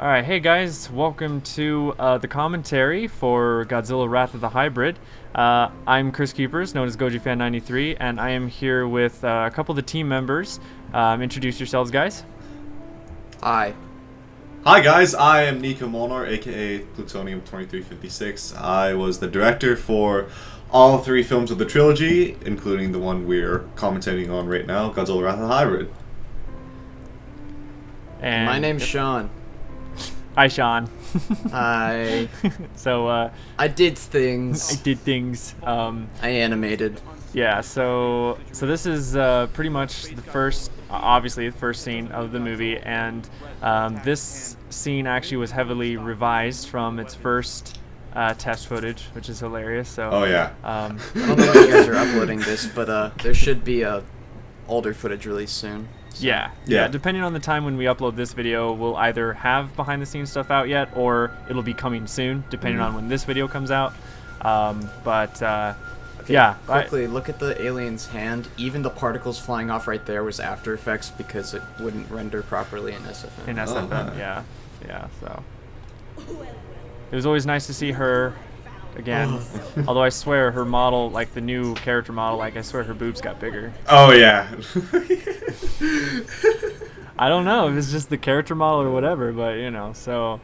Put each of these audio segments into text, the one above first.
Alright, hey guys, welcome to the commentary for Godzilla Wrath of the Hybrid. I'm Chris Keepers, known as GojiFan93, and I am here with a couple of the team members. Introduce yourselves, guys. Hi. Hi guys, I am Nico Molnar, aka Plutonium 2356. I was the director for all three films of the trilogy, including the one we're commentating on right now, Godzilla Wrath of the Hybrid. And My name's Sean. Hi, Sean. Hi. So, I did things. I did things. I animated. Yeah, so this is pretty much the first, obviously the first scene of the movie, and this scene actually was heavily revised from its first test footage, which is hilarious. So. Oh yeah. I don't know when you guys are uploading this, but there should be a older footage released soon. So. Yeah. Depending on the time when we upload this video, we'll either have behind the scenes stuff out yet, or it'll be coming soon, depending on when this video comes out. Yeah. Quickly, look at the alien's hand. Even the particles flying off right there was After Effects because it wouldn't render properly in SFM. In SFM, yeah. So it was always nice to see her again. Although I swear her model, like the new character model, like I swear her boobs got bigger. Oh yeah. I don't know if it's just the character model or whatever, but you know. So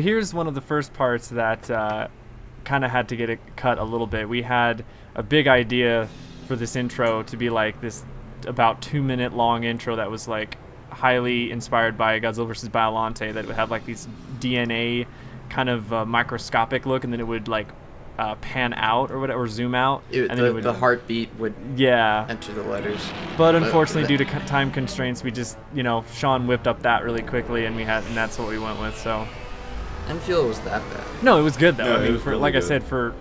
here's one of the first parts that kind of had to get it cut a little bit. We had a big idea for this intro to be like this about 2-minute long intro that was like highly inspired by Godzilla vs. Biollante, that would have like these DNA kind of microscopic look, and then it would like pan out or whatever, or zoom out, and then the heartbeat would enter the letters. But unfortunately, due to time constraints, we just, Sean whipped up that really quickly, and that's what we went with. So I didn't feel it was that bad. no, it was good though. Yeah, I mean, it was really like I good. said, for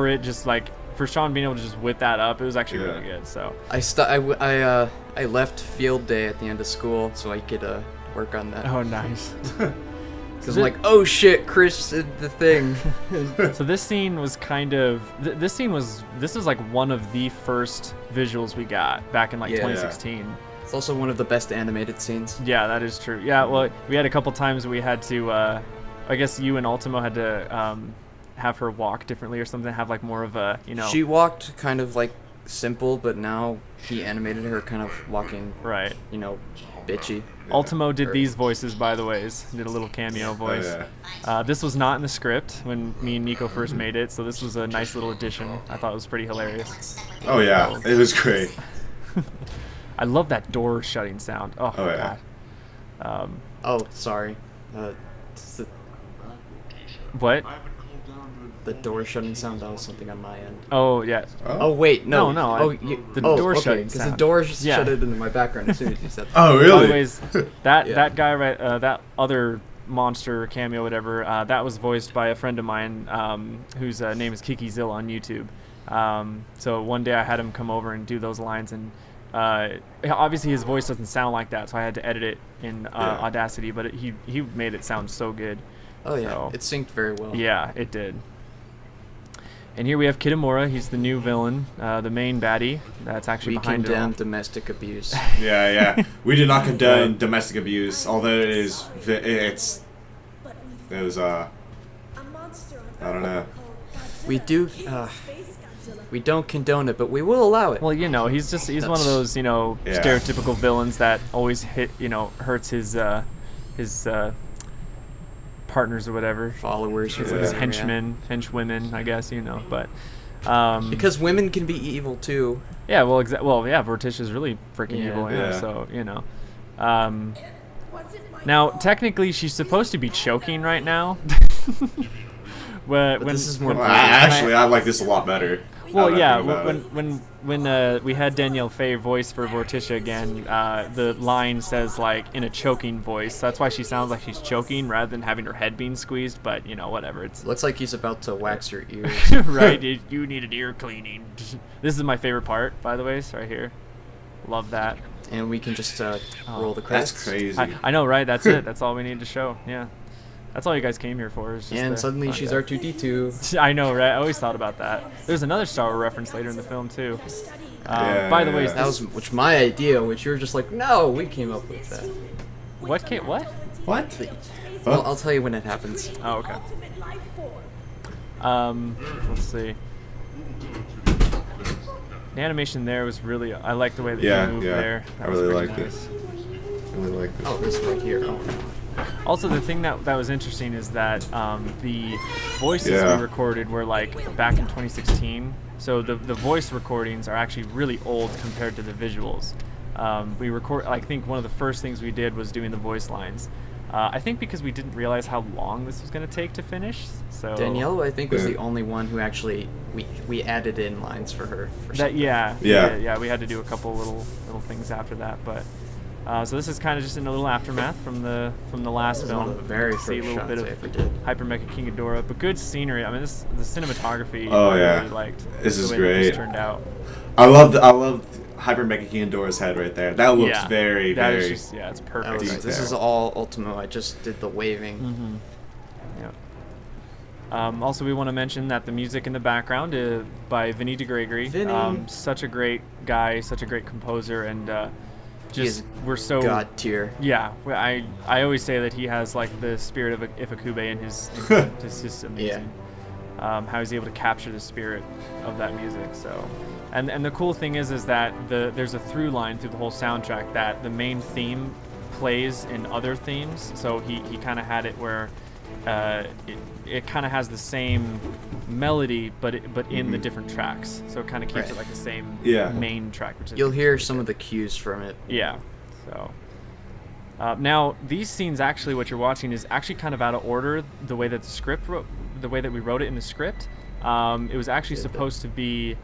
it just like for Sean being able to just whip that up, it was actually really good. So I left field day at the end of school so I could work on that. oh, nice. Because I'm like, oh shit, Chris did the thing. So this scene was kind of this was like one of the first visuals we got back in like 2016. It's also one of the best animated scenes. Yeah, that is true. Yeah, well, we had a couple times we had to, I guess you and Ultimo had to have her walk differently or something, have like more of a, She walked kind of like simple, but now he animated her kind of walking, right. Bitchy. Ultimo did these voices, by the way, did a little cameo voice. Oh, yeah. This was not in the script when me and Nico first made it, so this was a nice little addition. I thought it was pretty hilarious. Oh yeah, it was great. I love that door shutting sound. Oh, yeah. God. Oh, sorry. What? The door shutting sound, that was something on my end. Oh, yeah. Oh, wait, no. No, the door shutting because sound. the door shut it in my background as soon as you said that. Oh really? Anyways, that guy, right, that other monster cameo, whatever, that was voiced by a friend of mine whose name is Kikizilla on YouTube. So one day I had him come over and do those lines, and obviously his voice doesn't sound like that, so I had to edit it in Audacity, but he made it sound so good. Oh yeah, So, it synced very well. yeah, it did. And here we have Kitamura. He's the new villain, the main baddie that's actually We behind it all. condemn domestic abuse. Yeah. We did not condone domestic abuse, although it was I don't know. We do. We don't condone it, but we will allow it. Well, he's one of those, stereotypical villains that always hurts his partners or whatever. Followers or His whatever. henchmen, henchwomen, I guess, but. Because women can be evil too. Yeah, well, Vorticia's really freaking evil, Yeah. so, now, technically, she's supposed to be choking right now. But this is more. Well, actually, I like this a lot better. Well, now that yeah, I think about it. when we had Danielle Faye voice for Vorticia again, the line says like in a choking voice. That's why she sounds like she's choking rather than having her head being squeezed. But whatever. It's Looks like he's about to wax your ears. right. You need an ear cleaning. This is my favorite part, by the way. It's right here. Love that. And we can just roll the credits. That's crazy. I know, right? That's it. That's all we need to show. Yeah. That's all you guys came here for. Is just And the suddenly she's podcast. R2D2. I know, right? I always thought about that. There's another Star Wars reference later in the film too. By the way, Yeah. That was my idea, which you were just like, no, we came up with that. what? What? Huh? I'll tell you when it happens. Oh, okay. Let's see. The animation there was really. I like the way that Yeah, he moved yeah. there. I That was really pretty liked nice. it. Really like this. Oh, this right here. Oh. Also, the thing that was interesting is that the voices Yeah. we recorded were like back in 2016. So the voice recordings are actually really old compared to the visuals. We record. I think one of the first things we did was doing the voice lines. I think because we didn't realize how long this was going to take to finish. So Danielle, I think, was Yeah. the only one who actually we added in lines for her. For that something. Yeah. we had to do a couple little things after that, but. So this is kind of just in a little aftermath from the last This is one film. of the very See a first little bit shots I of ever did. Hyper Mecha King Ghidorah, but good scenery. I mean, the cinematography. Oh, I yeah. really liked. This the is way that great. this turned out. I love Hyper Mecha King Ghidorah's head right there. That looks Yeah, very, that is very. just, it's That perfect. was, Right this there. is all Ultimo. I just did the waving. Mm-hmm. Yeah. Also, we want to mention that the music in the background is by Vinny DeGregory. Vinny. Such a great guy, such a great composer, and He is we're so God tier. Yeah, I always say that he has like the spirit of Ifukube in his. It's just amazing. How he's able to capture the spirit of that music. So, and the cool thing is that there's a through line through the whole soundtrack that the main theme plays in other themes. So he kind of had it where it kind of has the same melody, but in the different tracks. So it kind of keeps Right. it like the same Yeah. main track, which is You'll hear some of the cues from it. yeah. So now these scenes, actually, what you're watching is actually kind of out of order. The way that the way that we wrote it in the script, it was actually supposed to be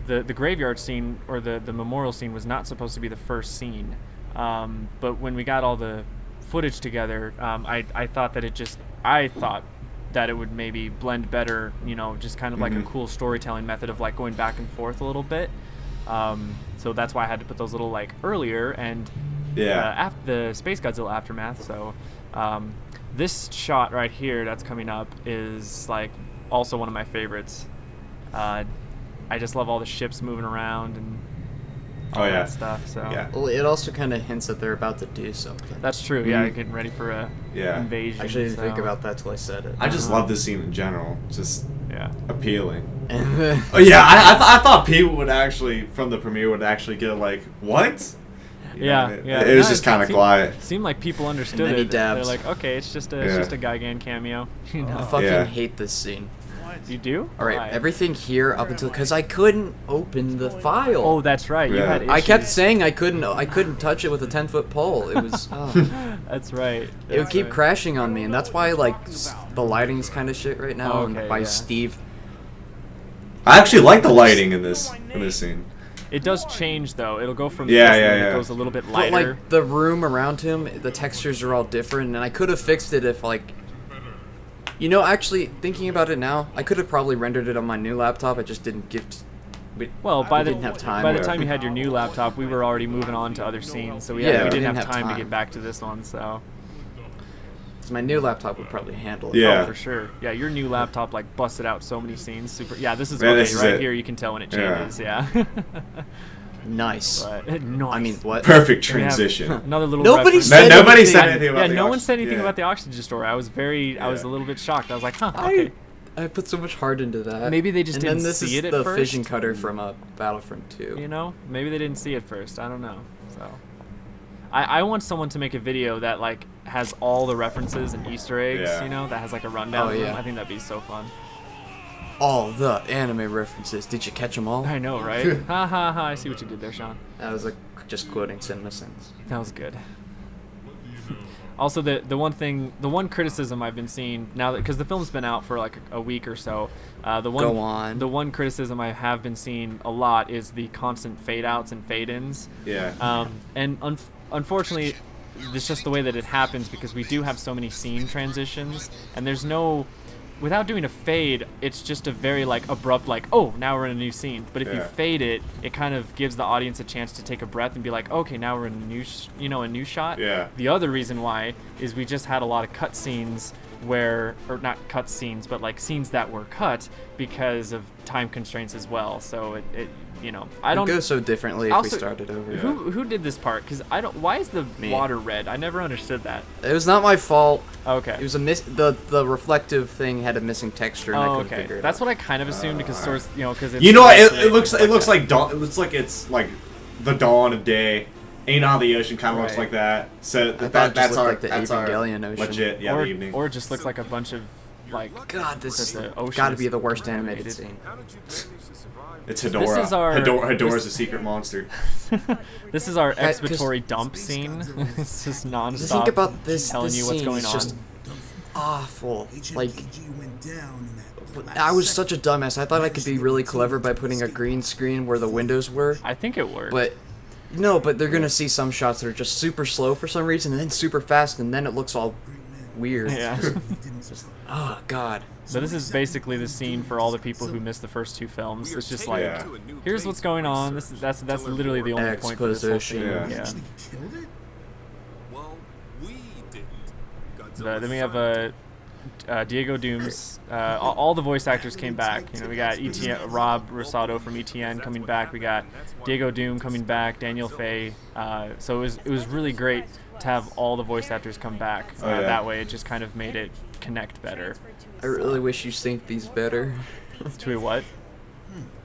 the graveyard scene or the memorial scene was not supposed to be the first scene. But when we got all the footage together, I thought that it would maybe blend better, just kind of like a cool storytelling method of like going back and forth a little bit. So that's why I had to put those little like earlier and after the Space Godzilla aftermath. So this shot right here that's coming up is like also one of my favorites. I just love all the ships moving around and all that stuff. So Yeah. Well, it also kind of hints that they're about to do something. that's true. Yeah, getting ready for a invasion. I actually didn't think so, about that till I said it. I just love this scene in general. Just Yeah. appealing. And then, Oh yeah, I thought people would actually from the premiere would actually get like what? You know, It was just kind of quiet. Seemed like people understood And then he it. They're dabs. like, okay, it's just a Gigan cameo. I fucking Yeah. hate this scene. You do? All right, Why? everything here up until because I couldn't open the file. Oh, that's right. You Yeah. had I kept issues. saying I couldn't touch it with a 10-foot pole. It was That's right. it would keep crashing on me, and that's why like the lighting's kind of shit right now. Okay, and by yeah. Steve, I actually like the lighting in this scene. It does change though. It'll go from Yeah, this yeah, and yeah. It goes a little bit but lighter. like the room around him, the textures are all different, and I could have fixed it if like. Actually, thinking about it now, I could have probably rendered it on my new laptop. I just didn't give. Well, by we the didn't have time. by the Yeah. time you had your new laptop, we were already moving on to other scenes, so we Yeah, didn't have time to get back to this one. So So my new laptop would probably handle it. Yeah. oh, for sure. Yeah, your new laptop like busted out so many scenes. Super. Yeah, this is Yeah, okay. this is Right it. here, you can tell when it Yeah. changes. Yeah. Nice. But, nice. I mean, what? Perfect We have transition. Another little. Nobody reference. said Nobody anything. said anything about Yeah, the no one oxygen. said anything Yeah. about the oxygen story. I was a little bit shocked. I was like, huh, I okay. put so much heart into that. Maybe they just and didn't then this see is it at the first. fission cutter from Battlefront 2. Maybe they didn't see it first. I don't know. So, I want someone to make a video that like has all the references and Easter eggs. Yeah. That has like a rundown. Oh, of them. yeah. I think that'd be so fun. All the anime references. Did you catch them all? I know, right? Ha ha ha! I see what you did there, Sean. I was like just quoting Cinema Sins. That was good. Also, the one criticism I've been seeing now, because the film's been out for like a week or so, Go on. the one criticism I have been seeing a lot is the constant fade outs and fade ins. Yeah. And unfortunately, it's just the way that it happens because we do have so many scene transitions, and there's no. Without doing a fade, it's just a very like abrupt like, oh, now we're in a new scene. But if you Yeah. fade it, it kind of gives the audience a chance to take a breath and be like, okay, now we're in a new, a new shot. Yeah. The other reason why is we just had a lot of cut scenes where, or not cut scenes, but like scenes that were cut because of time constraints as well. So it you know, I don't. It goes so differently if we Also, started over. Who did this part? Because I don't. Why is the Me. water red? I never understood that. It was not my fault. Okay. It was the reflective thing had a missing texture, and I couldn't figure it That's out. what I kind of assumed because source, you know, because You know what? It looks like dawn. It looks like it's like the dawn of day. And you know how the ocean kind of looks Right. like that. So I thought it that's just our looked like the that's our Evangelion ocean. legit. Yeah, or, the evening. or it just looks like a bunch of like. God, this that has the ocean got to is be the worst animated animated. scene. It's Hedora. This is our- Hedora's a secret monster. This is our 'cause- exploratory dump scene. It's just nonstop. Just think about this. telling This you what's scene going is on. just awful. Like, I was such a dumbass. I thought I could be really clever by putting a green screen where the windows were, I think it worked. but no. But they're gonna see some shots that are just super slow for some reason, and then super fast, and then it looks all weird. yeah. Oh God. So this is basically the scene for all the people who missed the first two films. It's just like, Yeah. here's what's going on. That's literally the only point for this whole scene. Exposition. Yeah. Well, we didn't. Then we have Diego Dooms. All the voice actors came back. You know, we got Rob Rosado from ETN coming back. We got Diego Doom coming back. Daniel Fay. So it was really great to have all the voice actors come back. Yeah. That way, it just kind of made it connect better. I really wish you synced these better. To a what?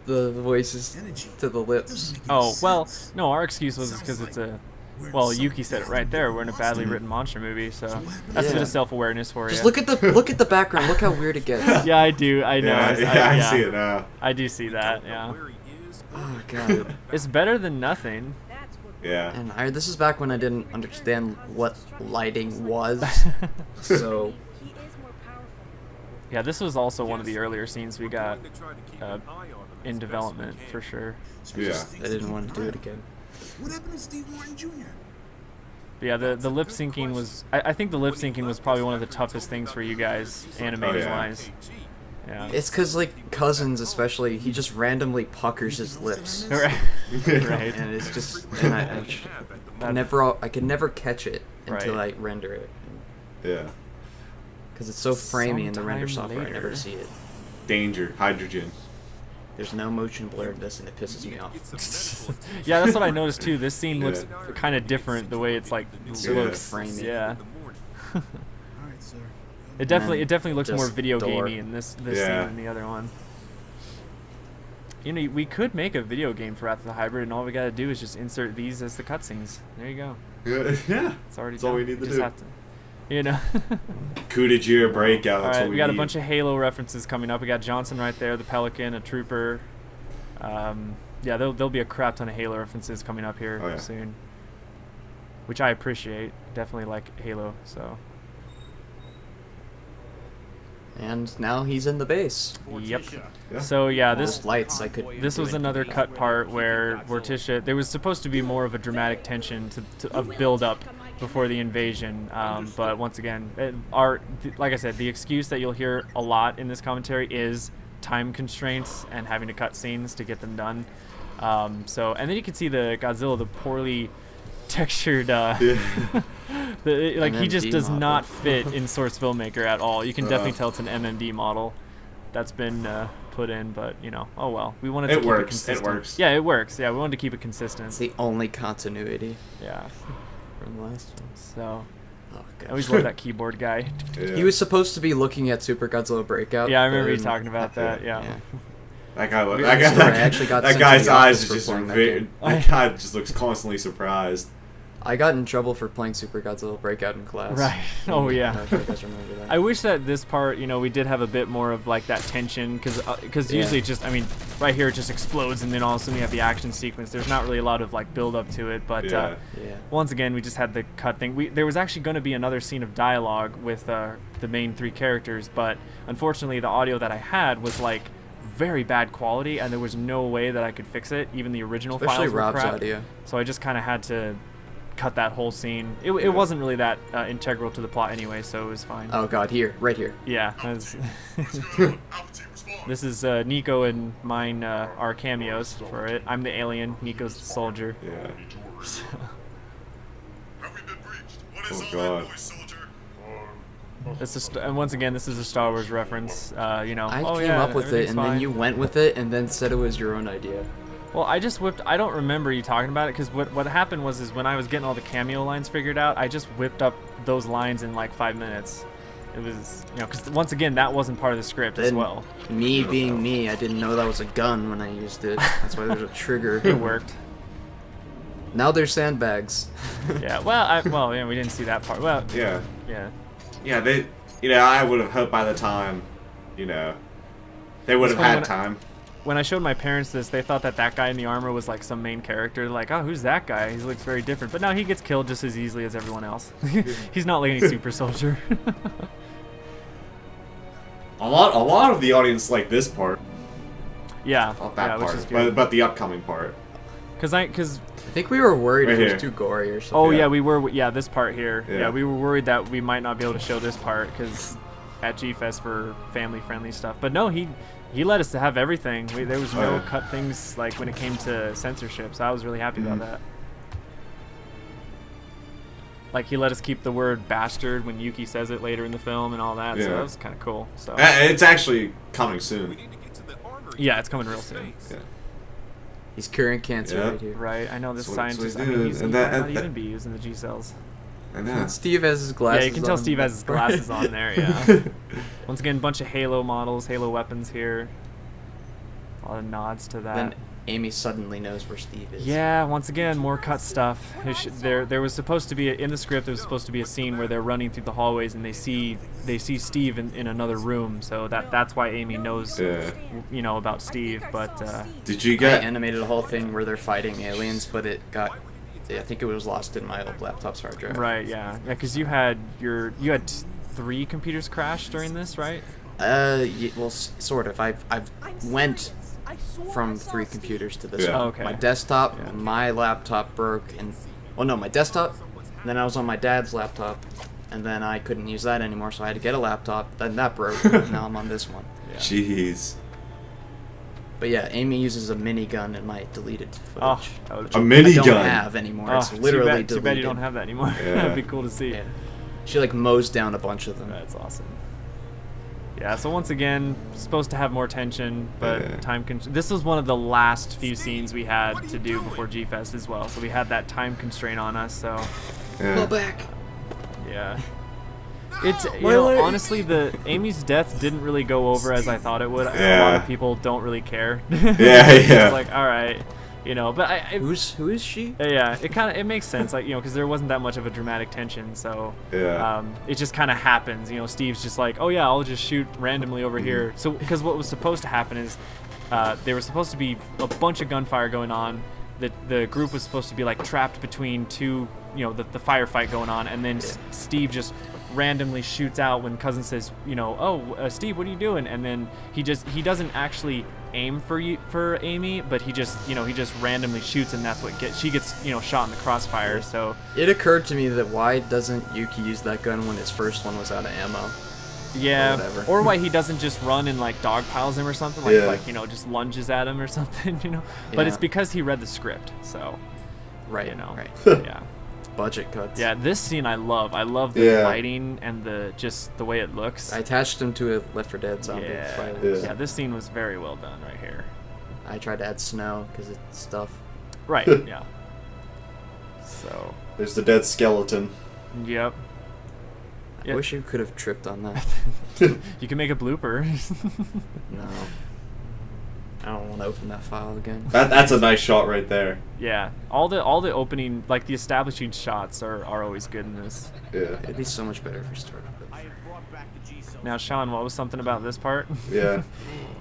The voices to the lips. Oh well, no. Our excuse was because it's a. Well, Yuki said it right there. We're in a badly written monster movie, so that's a bit Yeah. of self-awareness for you. Just look at the background. Look how weird it gets. Yeah, I do. I know. I see it now. I do see that. Yeah. Where he is. Oh God. It's better than nothing. Yeah. And this is back when I didn't understand what lighting was. So Yeah, this was also one of the earlier scenes we got To try to keep an eye on him in as best development we can. for sure. Yeah. I didn't want to do it again. What happened to Steve Martin Jr.? But yeah, the lip syncing was. I think the lip syncing was probably one of the toughest things for you guys, animating yeah. wise. Yeah. It's because like Cousins especially, he just randomly puckers his lips, right. Right. and it's just and I could never catch it until Right. I render it, Yeah. because it's so framey in the render Sometime software. I never later. see it. Danger. Hydrogen. There's no motion blur in this, and it pisses me off. Yeah, that's what I noticed too. This scene looks Yeah. kind of different the way it's like looks. framey. Yeah. All right, sir. It definitely looks more just video door. gamey in this scene Yeah. than the other one. You know, we could make a video game for Wrath of the Hybrid, and all we gotta do is just insert these as the cutscenes. There you go. Yeah. It's already That's all done. we need to Just do. have to, you know. Coup de jour breakout. All That's right, what we got a need. bunch of Halo references coming up. We got Johnson right there, the Pelican, a trooper. Yeah, there'll be a crap ton of Halo references coming up here Oh, yeah. soon, which I appreciate. Definitely like Halo. So, And now he's in the base. yep. Yeah. So yeah, Those this lights, I could. this was another cut part where Morticia. There was supposed to be more of a dramatic tension of build up before the invasion, but once again, like I said, the excuse that you'll hear a lot in this commentary is time constraints and having to cut scenes to get them done. So, and then you can see the Godzilla, the poorly textured, like he MMD just does model. not fit in Source Filmmaker at all. You can definitely tell it's an MMD model that's been put in, but you know, oh well. We wanted to It keep works. it It consistent. works. Yeah, it works. Yeah, we wanted to keep it It's consistent. the only continuity Yeah. from the last one. So Oh I god. always love that keyboard guy. Yeah. He was supposed to be looking at Super Godzilla Breakout. Yeah, I remember you but- talking about that. Yeah. That guy. Weird That guy. story. I actually got That sent to guy's the office eyes for is just playing that very. game. That guy just looks constantly surprised. I got in trouble for playing Super Godzilla Breakout in class. Right. Oh, yeah. I don't know if you guys remember that. I wish that this part, you know, we did have a bit more of like that tension, because Yeah. usually just, I mean, right here it just explodes, and then all of a sudden we have the action sequence. There's not really a lot of like build up to it, but Yeah. Yeah. once again we just had the cut thing. There was actually going to be another scene of dialogue with the main three characters, but unfortunately the audio that I had was like very bad quality, and there was no way that I could fix it. Even the original Especially files were Rob's crap. audio. So I just kind of had to cut that whole scene. It wasn't really that integral to the plot anyway, so it was fine. Oh god, here, right here. Yeah. This is Nico and mine are cameos for it. I'm the alien, Nico's the soldier. Yeah. Have we been breached? What is Oh, all God. that noise, soldier? And once again, this is a Star Wars reference. You know. I oh, came yeah, up with it, everything's and fine. then you went with it, and then said it was your own idea. Well, I just whipped. I don't remember you talking about it because what happened was is when I was getting all the cameo lines figured out, I just whipped up those lines in like 5 minutes. It was, you know, because once again, that wasn't part of the script as Then well. Me being me, I didn't know that was a gun when I used it. That's why there's a trigger. It worked. Now there's sandbags. Yeah. Well, yeah, we didn't see that part. Well, Yeah. yeah. Yeah, they. You know, I would have hoped by the time, you know, they would have funny had when time. When I showed my parents this, they thought that guy in the armor was like some main character. Like, oh, who's that guy? He looks very different. But no, he gets killed just as easily as everyone else. He's not like any super soldier. A lot of the audience like this part, Yeah. not that yeah, which is part, good. but the upcoming part. Because I think we were worried Right if it here. was too gory or something. Oh Yeah. yeah, we were. Yeah, this part here. Yeah. Yeah, we were worried that we might not be able to show this part because at G-Fest for family-friendly stuff. But no, he let us have everything. There was no yeah. cut things like when it came to censorship. So I was really happy about that. Like he let us keep the word bastard when Yuki says it later in the film and all that. So Yeah. that was kind of cool. So It's actually coming soon. We need to get to the armory. yeah, it's coming real soon. Yeah. He's curing cancer Yeah. right here. Right, I know this So what- scientist. so I he's mean, doing- he and might that- not and even be using the G cells. I know. Steve has his glasses. Yeah, you can tell on. Steve has his glasses on there. Yeah. Once again, bunch of Halo models, Halo weapons here. A lot of nods to that. Then Amy suddenly knows where Steve is. Yeah, once again, more cut stuff. There was supposed to be in the script. There was supposed to be a scene where they're running through the hallways and they see Steve in another room. So that's why Amy knows, Yeah. you know, about Steve. But Did you I get? animated a whole thing where they're fighting aliens, but it got. I think it was lost in my old laptop's hard drive. right, yeah, because you had 3 computers crash during this, right? Well, sort of. I've went from 3 computers to this Yeah. one. Oh, okay. My desktop, Yeah. my laptop broke, and well, no, my desktop. Then I was on my dad's laptop, and then I couldn't use that anymore, so I had to get a laptop. Then that broke. And now I'm on this one. Yeah. Jeez. But yeah, Amy uses a minigun in my deleted Oh, footage. that would A I minigun. don't have anymore. Oh, It's literally deleted. too bad you don't have that anymore. Yeah. That'd be cool to see. Yeah. She like mows down a bunch of them. That's awesome. Yeah, so once again, supposed to have more tension, but Yeah. this was one of the last few scenes we had to do before G-Fest as well, so we had that time constraint on us, so Yeah. back. yeah. It's, you My know, leg. honestly, the Amy's death didn't really go over as I thought it would. A lot Yeah. of people don't really care. Yeah, It's yeah. like, all right, you know, but Who is she? yeah, it makes sense, like, you know, because there wasn't that much of a dramatic tension, so Yeah. it just kind of happens. You know, Steve's just like, oh yeah, I'll just shoot randomly over here. So because what was supposed to happen is there was supposed to be a bunch of gunfire going on. The group was supposed to be like trapped between two, you know, the firefight going on, and then Steve just randomly shoots out when Cousin says, you know, oh Steve, what are you doing? And then he doesn't actually aim for Amy, but he just randomly shoots, and that's what she gets, you know, shot in the crossfire. So It occurred to me that why doesn't Yuki use that gun when his first one was out of ammo? yeah, Or whatever. or why he doesn't just run and like dog piles him or something, like you know, just lunges at him or something, you know. But Yeah. it's because he read the script, so Right. you know, Right. yeah. Budget cuts. Yeah, this scene I love. I love the Yeah. lighting and the way it looks. I attached him to a Left 4 Dead zombie. yeah. Violence. Yeah, this scene was very well done right here. I tried to add snow because it's stuff. Right, yeah. So, There's the dead skeleton. yep. I Yeah. wish you could have tripped on that. You can make a blooper. No. I don't want to open that file again. That's a nice shot right there. Yeah, all the opening, like the establishing shots are always good in this. Yeah. It'd be so much better if we started with. Now, Sean, what was something about this part? Yeah.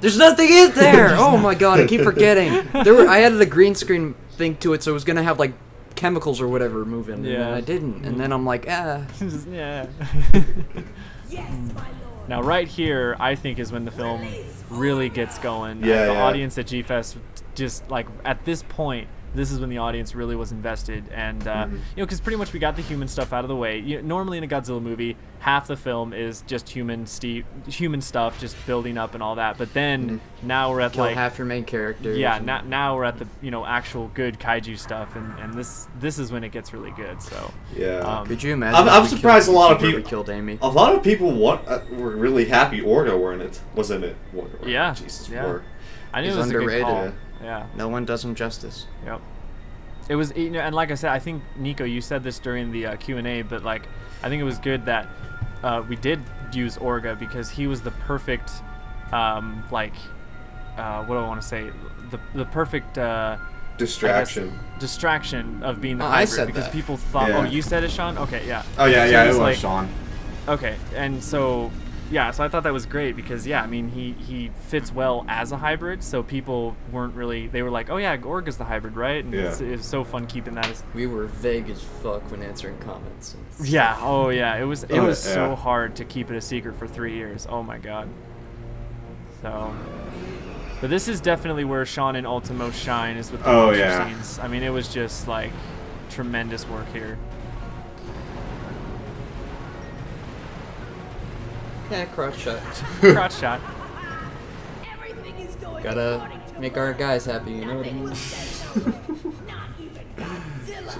There's nothing in there! Oh my god, I keep forgetting. I added a green screen thing to it, so it was gonna have like chemicals or whatever moving. And then Yeah. I didn't. And then I'm like, Just- yeah. Now, right here, I think is when the film really gets going. Yeah, The yeah. audience at G-Fest just like at this point this is when the audience really was invested, and you know, because pretty much we got the human stuff out of the way. Normally in a Godzilla movie, half the film is just human stuff, just building up and all that. But then now we're at Kill like half your main characters. yeah, and- now we're at the actual good kaiju stuff, and this is when it gets really good. So Yeah. Could you imagine? I'm if we surprised killed a lot of Zookeeper, we people- killed Amy. A lot of people were really happy Orga was in it. Orga, Yeah, Jesus, yeah. Orga. I knew He's it was underrated. a good call. Yeah. No one does him justice. Yep. It was, and like I said, I think Nico, you said this during the Q&A, but like, I think it was good that we did use Orga because he was the perfect, what do I want to say, the perfect Distraction. distraction of being the Oh, I hybrid said because that. people thought, Yeah. oh, you said it, Sean? Okay, yeah. Oh yeah, So yeah, it he's was like- Sean. Okay, and so yeah, so I thought that was great because yeah, I mean he fits well as a hybrid, so people weren't really, they were like, oh yeah, Orga's the hybrid, right? And Yeah. it's so fun keeping that as We were vague as fuck when answering comments. yeah, oh yeah, it was Oh, so yeah. hard to keep it a secret for 3 years. Oh my god. So, but this is definitely where Sean and Ultimo shine, is with the Oh, monster yeah. scenes. I mean, it was just like tremendous work here. Yeah, crotch shot. Crotch shot. Gotta make our guys happy, you know what I mean?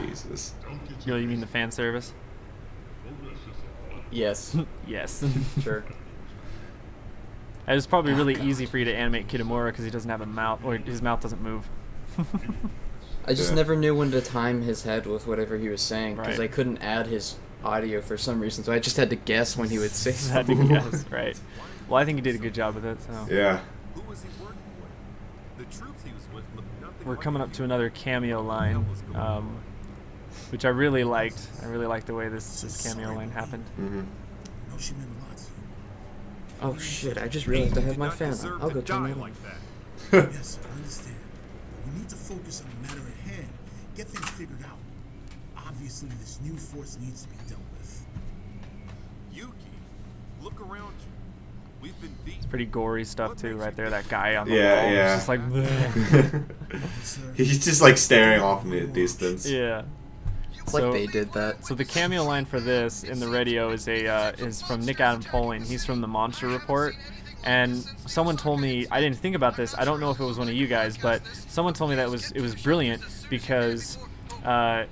Jesus. You mean the fan service? Yes, Yes. sure. It was probably really easy for you to animate Kitamura because he doesn't have a mouth, or his mouth doesn't move. I just Yeah. never knew when to time his head with whatever he was saying because Right. I couldn't add his audio for some reason, so I just had to guess when he would say Had to something. guess, right? Well, I think he did a good job with it. So Yeah. Who was he working with? The troops he was with looked nothing we're like coming up to another cameo line, which I really liked. I really liked the way this cameo line happened. Mm-hmm. No, she meant a lot to you. Oh shit, I just realized I have my fan on. I'll go turn die that on. like that. Yes, I understand. But we need to focus on the matter at hand. Get things figured out. Obviously, this new force needs to be dealt with. Yuki, look around you. We've been beat. Pretty gory stuff too, right there. That guy on the Yeah, wall, yeah. it's just like, bleh. Sir, He's just like staring off in the distance. yeah. It's like they did that. So the cameo line for this in the radio is from Nick Adam Poling. He's from the Monster Report, and someone told me, I didn't think about this. I don't know if it was one of you guys, but someone told me that it was brilliant because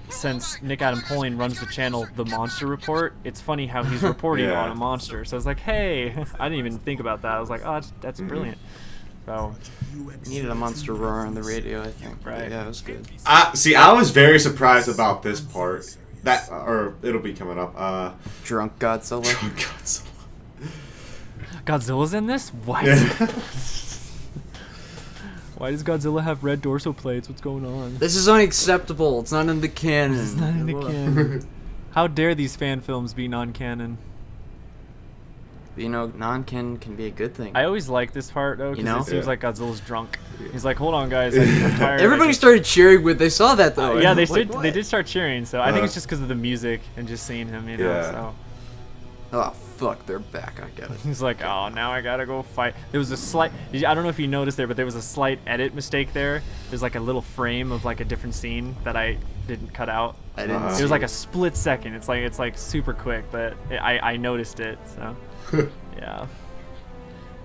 since Nick Adam Poling runs the channel The Monster Report, it's funny how he's reporting Yeah. on a monster. So I was like, hey, I didn't even think about that. I was like, oh, that's brilliant. So Needed a monster roar on the radio, I think. But Right. yeah, it was good. I was very surprised about this part. That or it'll be coming up. Drunk Godzilla. Godzilla. Godzilla's in this? What? Yeah. Why does Godzilla have red dorsal plates? What's going on? This is unacceptable. It's not in the canon. It's not in the canon. How dare these fan films be non-canon? You know, non-canon can be a good thing. I always like this part though, because You know? it seems Yeah. like Godzilla's drunk. He's like, "Hold on, guys, I'm tired." Everybody I just- started cheering when they saw that, though. Yeah, they Like, did. what? They did start cheering. So I think Uh-huh. it's just because of the music and just seeing him, you know. Yeah. So Oh fuck, they're back. I get it. he's like, "Oh, now I gotta go fight." There was a slight. I don't know if you noticed there, but there was a slight edit mistake there. There's like a little frame of like a different scene that I didn't cut out. I didn't. Uh-huh. It see was like a split second. It's like super quick, but I noticed it. So yeah.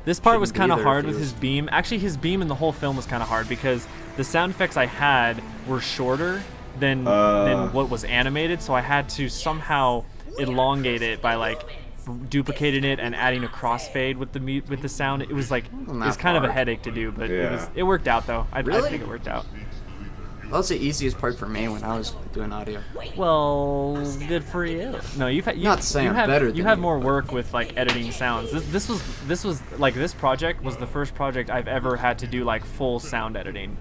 This part was Shouldn't be kind of there hard if he with his was- beam. Actually, his beam in the whole film was kind of hard because the sound effects I had were shorter than what was animated, so I had to somehow elongate it by like duplicating it and adding a crossfade with the sound. It was like Not it was kind of a hard. headache to do, but Yeah. it worked out though. I Really? think it worked out. That was the easiest part for me when I was doing audio. Well, good for you. No, you've had. Not saying you I'm have, better You than have you, more but- work with like editing sounds. This was like this project was the first project I've ever had to do like full sound editing.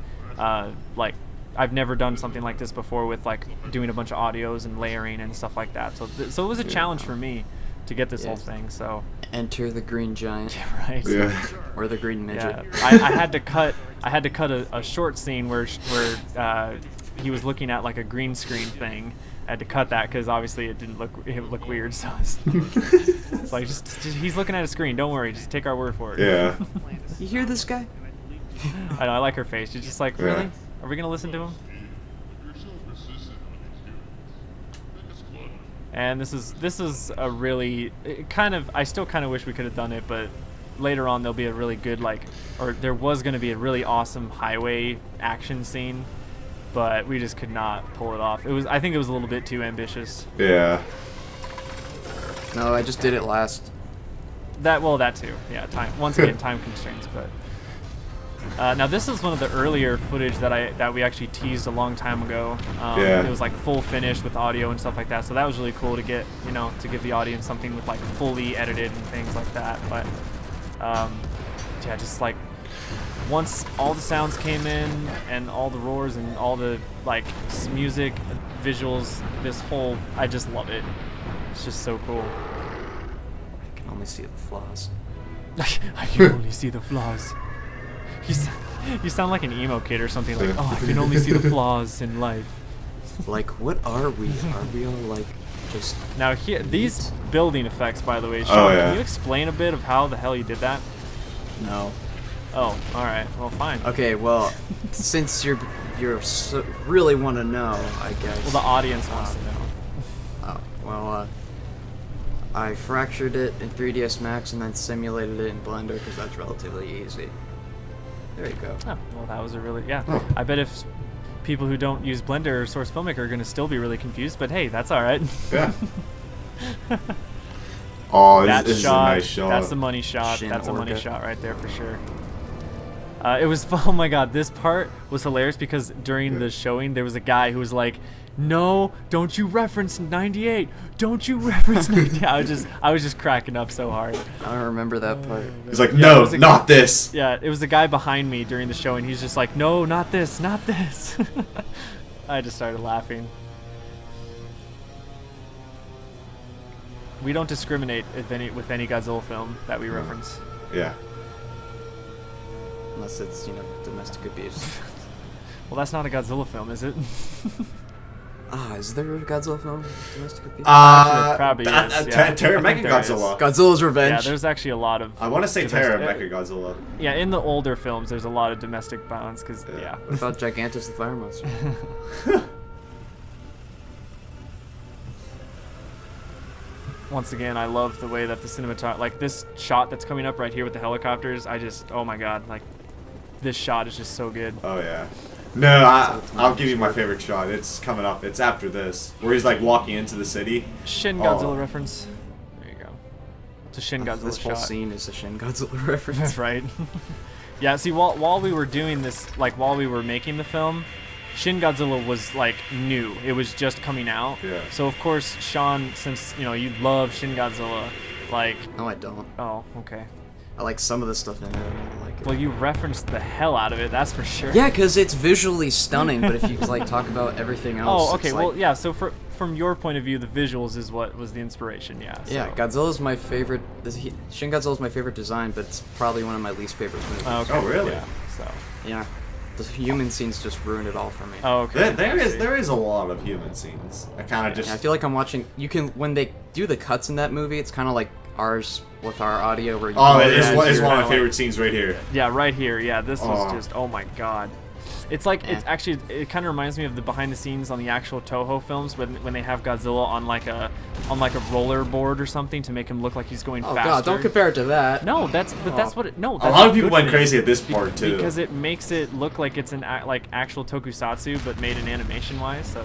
Like I've never done something like this before with like doing a bunch of audios and layering and stuff like that. So it was a challenge for me to get this whole Yeah. thing. So Enter the Green Giant right. Yeah. or the Green Midget. Yeah, I had to cut. I had to cut a short scene where he was looking at like a green screen thing. I had to cut that because obviously it would look weird. So it's like just he's looking at a screen. Don't worry, just take our word for it. Yeah. You hear this guy? I know. I like her face. She's just like, Yeah. really? Are we gonna listen to him? And this is a really I still kind of wish we could have done it, but later on there'll be a really good there was going to be a really awesome highway action scene, but we just could not pull it off. I think it was a little bit too ambitious. Yeah. No, I just did it last. That too. Yeah, once again time constraints, but now this is one of the earlier footage that we actually teased a long time ago. Yeah. It was like full finish with audio and stuff like that, so that was really cool to get, to give the audience something with like fully edited and things like that. But yeah, just like once all the sounds came in and all the roars and all the music, visuals, I just love it. It's just so cool. I can only see the flaws. I can only see the flaws. You sound like an emo kid or something, like, oh, I can only see the flaws in life. Like, what are we? Are we all like just... Now, these building effects, by the way, Sean, can you explain a bit of how the hell you did that? No. Oh, alright. Well, fine. Okay, well, since you're really want to know, I guess. Well, the audience wants to know. Oh, well, I fractured it in 3ds Max and then simulated it in Blender because that's relatively easy. There you go. Oh, well, that was a really... Yeah. I bet if people who don't use Blender or Source Filmmaker are going to still be really confused, but hey, that's alright. Yeah. Oh, this is a shot, nice shot. that's the money shot. Shin That's a money Orga. shot right there for sure. It was... Oh my god, this part was hilarious because during the showing, there was a guy who was like, no, don't you reference 98. Don't you reference 98. I was just cracking up so hard. I don't remember that part. He's like, Yeah, no, it was a not this. Yeah, it was the guy behind me during the show, and he's just like, no, not this, not this. I just started laughing. We don't discriminate with any Godzilla film that we reference. Yeah. Unless it's, domestic abuse. Well, that's not a Godzilla film, is it? Is there a Godzilla film? Domestic abuse? Probably is, yeah. Terra I think there Mechagodzilla. Godzilla's Revenge. Yeah, there's actually a lot of... I want to say domestic- Terra Mechagodzilla. Yeah, in the older films, there's a lot of domestic violence, because, yeah. What about Gigantus the Fire Monster? Once again, I love the way that the cinematography... this shot that's coming up right here with the helicopters, oh my god, this shot is just so good. Oh, yeah. No, I'll give you my favorite shot. It's coming up. It's after this, where he's walking into the city. Shin Godzilla reference. There you go. It's a Shin Godzilla This whole shot. scene is a Shin Godzilla reference. That's right. Yeah, see, while we were doing this, while we were making the film, Shin Godzilla was new. It was just coming out. Yeah. So of course, Sean, since you love Shin Godzilla, No, I don't. oh, okay. I like some of the stuff in it. I don't like it. Well, you referenced the hell out of it, that's for sure. Yeah, because it's visually stunning, but if you talk about everything else, Oh, okay. it's Well, yeah. So from your point of view, the visuals is what was the inspiration. Yeah. So. Yeah, Godzilla's my favorite. Shin Godzilla's my favorite design, but it's probably one of my least favorite movies. Okay. Oh, really? Yeah. So. Yeah, the human scenes just ruined it all for me. Oh, okay. There is a lot of human scenes. I kind of just... Yeah, I feel like I'm watching. When they do the cuts in that movie, it's kind of like ours with our audio. Where you Oh, can it is hear one of my kinda favorite scenes right here. Yeah, right here. Yeah, this was Oh. just, oh my god. It's it's actually, it kind of reminds me of the behind the scenes on the actual Toho films when they have Godzilla on a roller board or something to make him look like he's going Oh faster. god, don't compare it to that. No, that's what it. No, A that's lot of people good went for me. crazy at this part too. Because it makes it look like it's an actual tokusatsu, but made in animation wise. So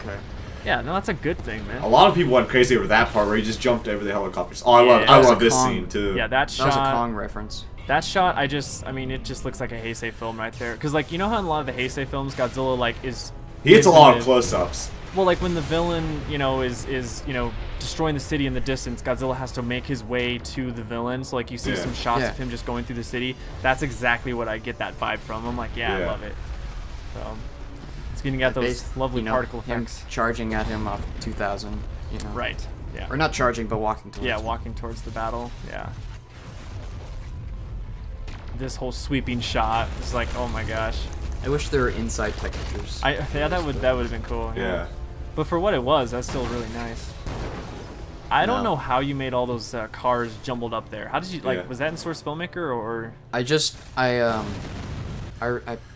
Okay. Yeah, no, that's a good thing, man. A lot of people went crazy over that part where he just jumped over the helicopters. Oh, I Yeah, love a this Kong. scene too. Yeah, that That was a shot. Kong reference. That shot, I mean, it just looks like a Heisei film right there. Because, you know how in a lot of the Heisei films, Godzilla, is... He gets a lot of with- close-ups. Well, when the villain, is destroying the city in the distance, Godzilla has to make his way to the villain. So, you see Yeah. some shots Yeah. of him just going through the city. That's exactly what I get that vibe from. I'm like, yeah, I Yeah. love it. So, it's getting at those Based, lovely particle him effects. charging at him off 2000. Right, yeah. Or not charging, but walking towards. Yeah, him. walking towards the battle, yeah. This whole sweeping shot is oh my gosh. I wish there were inside textures. Yeah, that would have been cool. Yeah. But for what it was, that's still really nice. I don't No. know how you made all those cars jumbled up there. How did you Yeah. Was that in Source Filmmaker or? I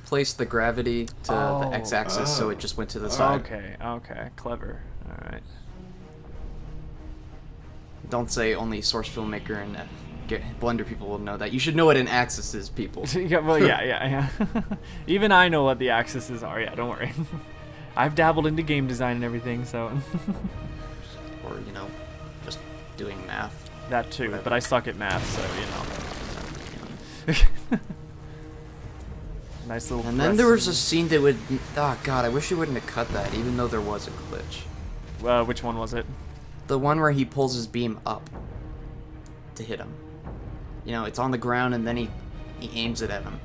placed the gravity to the x-axis, so it just went to the side. Okay, clever. All right. don't say only Source Filmmaker and Blender people will know that. You should know what an axis is, people. Yeah, well, yeah. Even I know what the axes are. Yeah, don't worry. I've dabbled into game design and everything, so. Or, you know, just doing math. That too, but I suck at math, so, you know. Nice little And then there was a scene that would... Oh, God, I wish he wouldn't have cut that, even though there was a glitch. Which one was it? The one where he pulls his beam up to hit him. You know, it's on the ground, and then he aims it at him.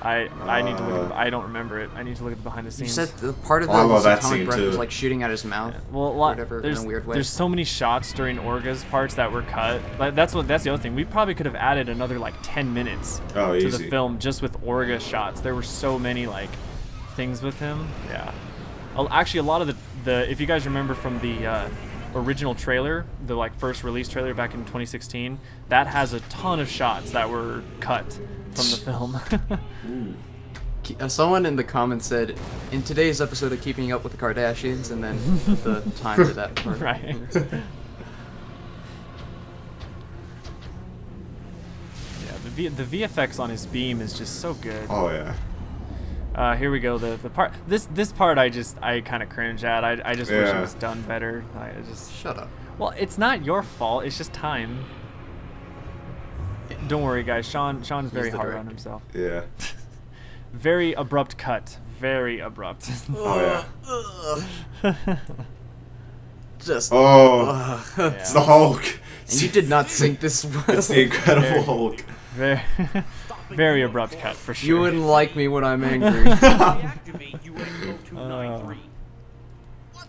I need to look at I don't remember it. I need to look at the behind the You scenes. said the part of Oh, I the love that atomic scene, breath too. was like shooting at his mouth. Well, whatever, there's, in a weird way. there's so many shots during Orga's parts that were cut. Like, that's the other thing. We probably could have added another like 10 minutes to easy. the film just with Orga shots. There were so many like things with him. Yeah. Actually, a lot of the if you guys remember from the original trailer, the like first release trailer back in 2016, that has a ton of shots that were cut from the film. Someone in the comments said, in today's episode of Keeping Up with the Kardashians, and then the time for that part. Right. Yeah, the VFX on his beam is just so good. Oh yeah. Here we go. The part this part I kind of cringe at. I just wish it Yeah. was done better. I just Shut up. Well, it's not your fault. It's just time. Don't worry, guys. Sean's very the hard on director. himself. Yeah. Very abrupt cut. Very abrupt. Oh yeah. Just. Oh, it's the Hulk. And you did not think this It's was. the Incredible Hulk. Very, very abrupt cut for sure. You wouldn't like me when I'm angry. Deactivate UXO 293. What?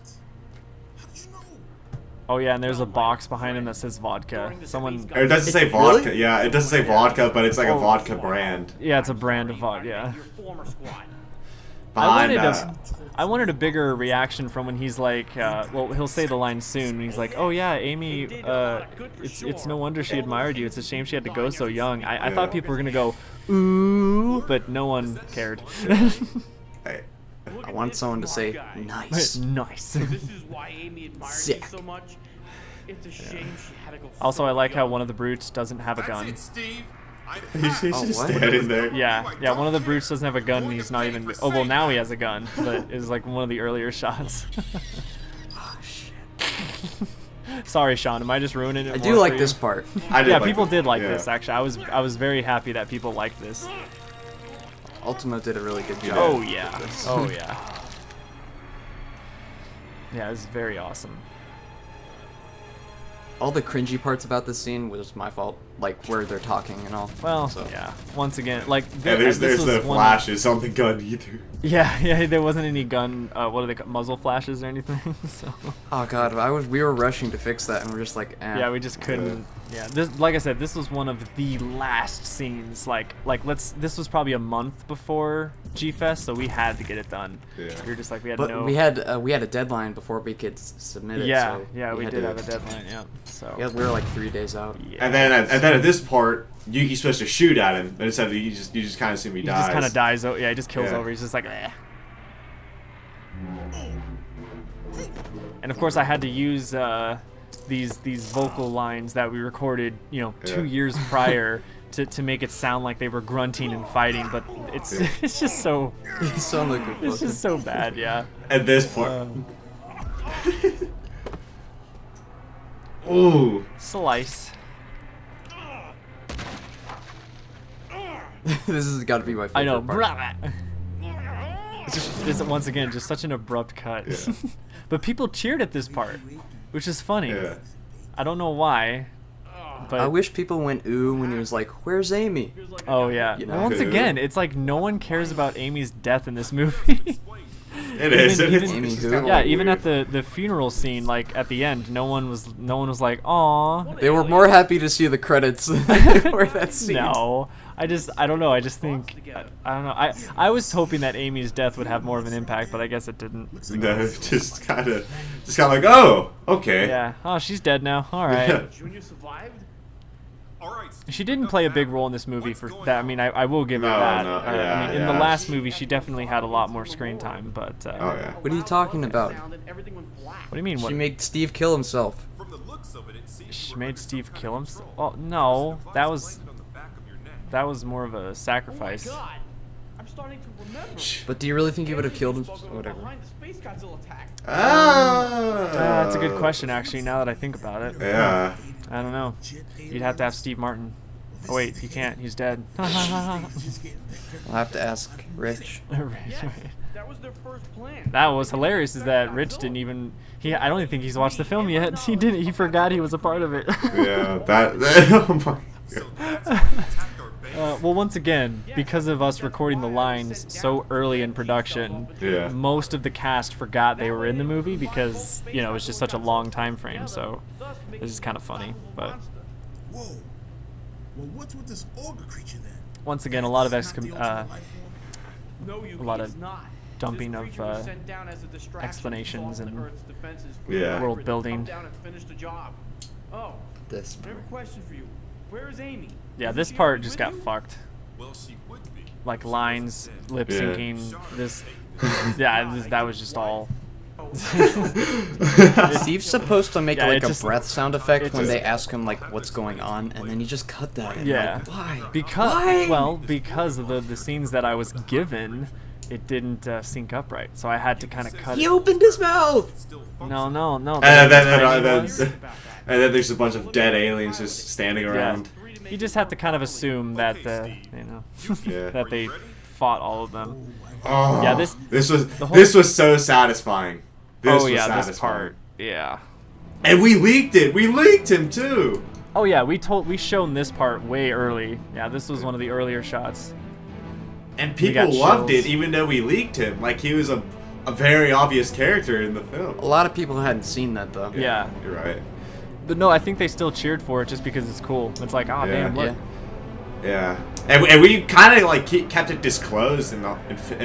How did you know? Oh yeah, and there's a box behind him that says vodka. Someone. It doesn't say Really? vodka. Yeah, it doesn't say vodka, but it's like a vodka brand. Yeah, it's a brand of vodka. Yeah. Your former squad. I wanted a bigger reaction from when he's like, well, he'll say the line soon. He's like, "Oh yeah, Amy, it's no wonder she admired you. It's a shame she had to go so young." I thought people were gonna go, "Ooh," but no one cared. Hey, I want someone to say, nice. Nice. This is why Amy admired Sick. you so much. It's a shame she had to go. Also, so I like how young. one of the brutes doesn't have a That's gun. it, Steve. he's just what? standing there. Yeah, one of the brutes doesn't have a gun, and he's not even. Oh well, now he has a gun, but it's like one of the earlier shots. Oh, shit. Sorry, Sean. Am I just ruining it? I more do for like you? this part. I did Yeah, like people it. did like Yeah. this. Actually, I was very happy that people liked this. Ultima did a really good job. Oh yeah. Oh yeah. Yeah, it's very awesome. All the cringy parts about this scene was my fault, like where they're talking and all. Well, So. yeah. Once again, like Yeah, there's this the was one- flashes on the gun either. Yeah, there wasn't any gun. What are they called? Muzzle flashes or anything? So. Oh god, we were rushing to fix that, and we're just like, eh. Yeah, we just couldn't. Yeah, this, like I said, this was one of the last scenes. This was probably a month before G-Fest, so we had to get it done. Yeah. We were just like we had But no. we had a deadline before we could submit it. Yeah, so yeah, we had did to- have a deadline. Yeah, so. Yeah, we were like 3 days out. Yeah. And then at this part, Yuki's supposed to shoot at him, but instead you just kind of see him he He dies. just kind of dies. Yeah, he just kills Yeah. over. He's just like, eh. And of course, I had to use these vocal lines that we recorded, 2 Yeah. years prior to make it sound like they were grunting and fighting. But it's Yeah. it's just so You sound like a it's fucking- just so bad. Yeah. At this part. Ooh. Slice. This has got to be my favorite I know. part. It's once again just such an abrupt cut. Yeah. But people cheered at this part, which is funny. Yeah. I don't know why. But I wish people went ooh when he was like, "Where's Amy?" oh yeah. You Well, know? once Ooh. again, it's like no one cares about Amy's death in this movie. It is. Even- It's Amy just who? kinda Yeah, like even weird. at the funeral scene, like at the end, no one was like, "Aw." They were more happy to see the credits than they were that scene. No, I don't know. I just think I don't know. I was hoping that Amy's death would have more of an impact, but I guess it didn't. No, just kind of like, oh, okay. Yeah. Oh, she's dead now. All right. Yeah. Junior survived? All right, Steve, She didn't play a big role in this movie for that. I mean, I will give her No, that. no, I yeah, mean, in the yeah. last movie, she definitely had a lot more screen time. But Oh yeah. What are you talking about? Sound and everything went black. what do you mean? She What? made Steve kill himself. from the looks looks of it, it seems you Made remember Steve some kind kill of himself? control. Oh no, There's a that device was laying on the back of your neck. that was more of a sacrifice. Oh my God. I'm starting to remember. But do you really think he would have killed him? Whatever. Behind the space Godzilla attack. Ah. That's a good question, actually. Now that I think about it, Yeah. I don't know. You'd have to have Steve Martin. Oh wait, he can't. He's dead. I'll have to ask Rich. Yes, that was their first plan. That was hilarious. Is that Rich didn't even? I don't even think he's watched the film yet. He didn't. He forgot he was a part of it. Yeah. That. Oh my God. So that's why they attacked our base. Well, once again, because of us recording the lines so early in production, Yeah. most of the cast forgot they were in the movie because it was just such a long time frame. So this is kind of funny. But Whoa. Well, what's with this Orga creature then? once again, a lot of That's not the ultimate life form? No, Yuki, a lot it's of not. dumping This of, creature was sent down as a distraction explanations to and Earth's defenses. Yeah. world building. Come down and finish the job. Oh, This. I have a question for you. Where is Amy? yeah, Isn't this she part already just with got you? fucked. Well, she would be. Like lines, lip Yeah. syncing. This, yeah, that was just all. Steve's supposed to make Yeah, like it a just- breath sound effect it when just- they ask him like what's going on, and then he just cut that. And Yeah. Like, why? Because Why? because of the scenes that I was given, it didn't sync up right. So I had to kind of cut He it. opened his mouth. Still No, no, no. And the then, timing then, was- then, and then there's a bunch of dead aliens just standing yeah. around. You just have to kind of assume that Yeah. that they fought all of them. Oh, Yeah, this- was the whole- this was so satisfying. This Oh was yeah, this satisfying. part. Yeah. And we leaked it. We leaked him too. Oh yeah, we shown this part way early. Yeah, this was one of the earlier shots. And We got people loved chills. it, even though we leaked him. Like he was a very obvious character in the film. A lot of people hadn't seen that though. Yeah. You're right. But no, I think they still cheered for it just because it's cool. It's like, oh Yeah. damn, look. Yeah. Yeah. And we kind of like kept it disclosed in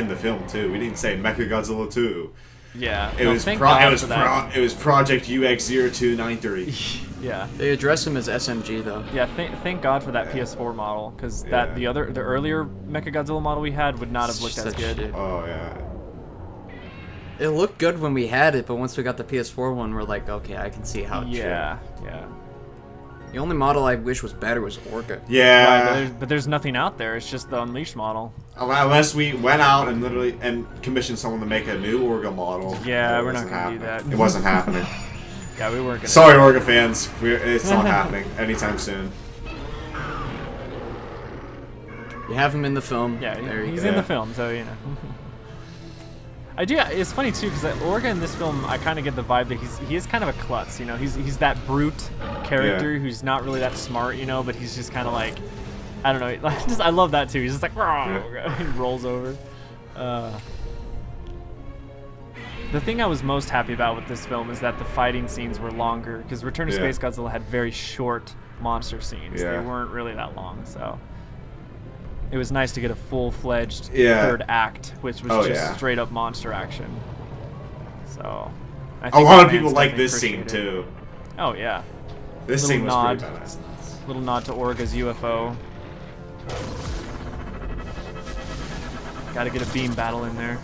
the film too. We didn't say Mechagodzilla 2. Yeah. It No, was thank pro- God it was for that. it was Project UX0293. Yeah. They address him as SMG though. Yeah, thank God for that PS4 model, because Yeah. the earlier Mechagodzilla model we had would not have looked as Such good. shit. Oh yeah. It looked good when we had it, but once we got the PS4 one, we're like, okay, I can see how it Yeah, yeah. should. The only model I wish was better was Orga. Yeah. Right, but there's nothing out there. It's just the Unleashed model. Unless we went out and literally commissioned someone to make a new Orga model. Yeah, It we're not wasn't gonna do happening. that. It wasn't happening. Yeah, we weren't gonna. Sorry, Orga fans. It's not happening anytime soon. You have him in the film. Yeah, there you he's go. in the film, so you know. I do. It's funny too because Orga in this film, I kind of get the vibe that he is kind of a klutz. You know, he's that brute character Yeah. who's not really that smart. You know, but he's just kind of like, I don't know. Like, I love that too. He's just like, Yeah. he rolls over. The thing I was most happy about with this film is that the fighting scenes were longer because Return to Yeah. Space Godzilla had very short monster scenes. Yeah. They weren't really that long, so. It was nice to get a full-fledged Yeah. third act, which was Oh, just yeah. straight up monster action. So, I A think lot the of people fans like definitely this scene appreciate it. too. Oh yeah, This Little scene was nod. pretty badass. little nod to Orga's UFO. Got to get a beam battle in there.